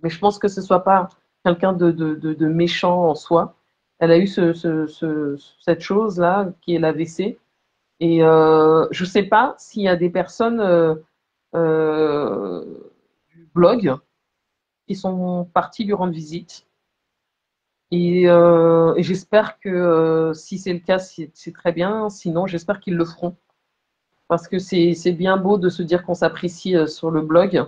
mais je pense que ce soit pas quelqu'un de méchant en soi. Elle a eu cette chose-là qui est l'AVC. Et je ne sais pas s'il y a des personnes euh, du blog qui sont parties lui rendre visite. Et j'espère que si c'est le cas, c'est très bien. Sinon, j'espère qu'ils le feront. Parce que c'est bien beau de se dire qu'on s'apprécie sur le blog.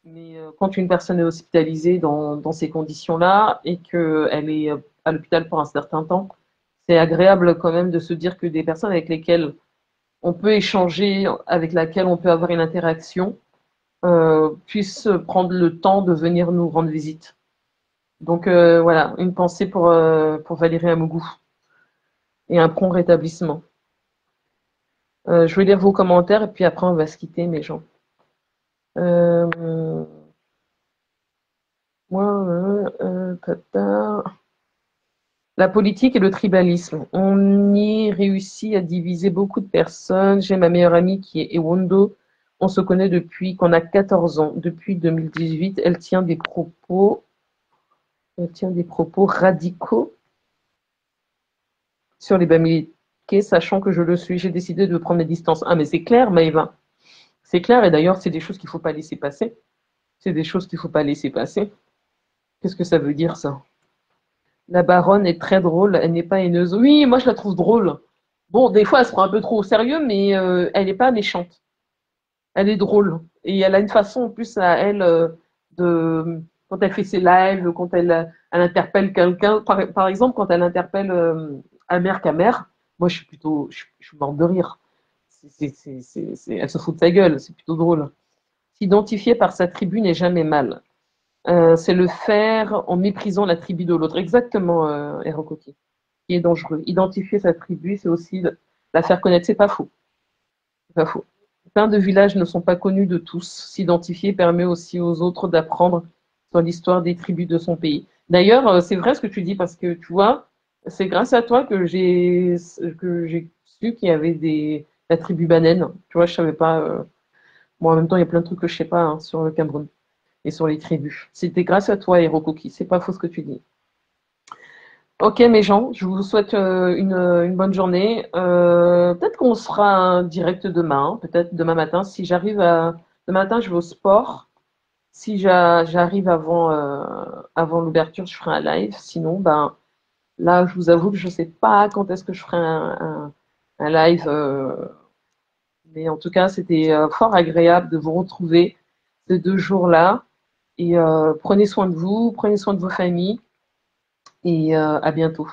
Mais quand une personne est hospitalisée dans ces conditions-là et qu'elle est à l'hôpital pour un certain temps, c'est agréable quand même de se dire que des personnes avec lesquelles on peut échanger, avec lesquelles on peut avoir une interaction, puissent prendre le temps de venir nous rendre visite. Donc voilà, une pensée pour Valérie Amougou et un prompt rétablissement. Je vais lire vos commentaires et puis après on va se quitter, mes gens. La politique et le tribalisme. On y réussit à diviser beaucoup de personnes. J'ai ma meilleure amie qui est Ewondo. On se connaît depuis qu'on a 14 ans. Depuis 2018, elle tient des propos radicaux sur les Bamileke, sachant que je le suis. J'ai décidé de prendre mes distances. Ah, mais c'est clair, Maëva. C'est clair, et d'ailleurs, c'est des choses qu'il ne faut pas laisser passer. C'est des choses qu'il ne faut pas laisser passer. Qu'est-ce que ça veut dire, ça? La baronne est très drôle, elle n'est pas haineuse. Oui, moi je la trouve drôle. Bon, des fois elle se prend un peu trop au sérieux, mais elle n'est pas méchante. Elle est drôle. Et elle a une façon en plus à elle quand elle fait ses lives, quand elle interpelle quelqu'un, par exemple quand elle interpelle Amer Kamer, moi, je suis morte de rire. Elle se fout de sa gueule, c'est plutôt drôle. S'identifier par sa tribu n'est jamais mal. C'est le faire en méprisant la tribu de l'autre. Exactement, Hérocoti. Qui est dangereux. Identifier sa tribu, c'est aussi la faire connaître. C'est pas faux. C'est pas faux. Plein de villages ne sont pas connus de tous. S'identifier permet aussi aux autres d'apprendre sur l'histoire des tribus de son pays. D'ailleurs, c'est vrai ce que tu dis parce que tu vois, c'est grâce à toi que j'ai su qu'il y avait la tribu Banen. Tu vois, je savais pas. Bon, en même temps, il y a plein de trucs que je sais pas hein, sur le Cameroun et sur les tribus. C'était grâce à toi, Hirokoki. C'est pas faux ce que tu dis. Ok, mes gens, je vous souhaite une bonne journée. Peut-être qu'on se fera un direct demain, peut-être demain matin. Si j'arrive à. Demain matin, je vais au sport. Si j'arrive avant l'ouverture, je ferai un live. Sinon, ben, là, je vous avoue que je ne sais pas quand est-ce que je ferai un live. Mais en tout cas, c'était fort agréable de vous retrouver ces 2 jours-là. Et prenez soin de vous, prenez soin de vos familles. Et à bientôt.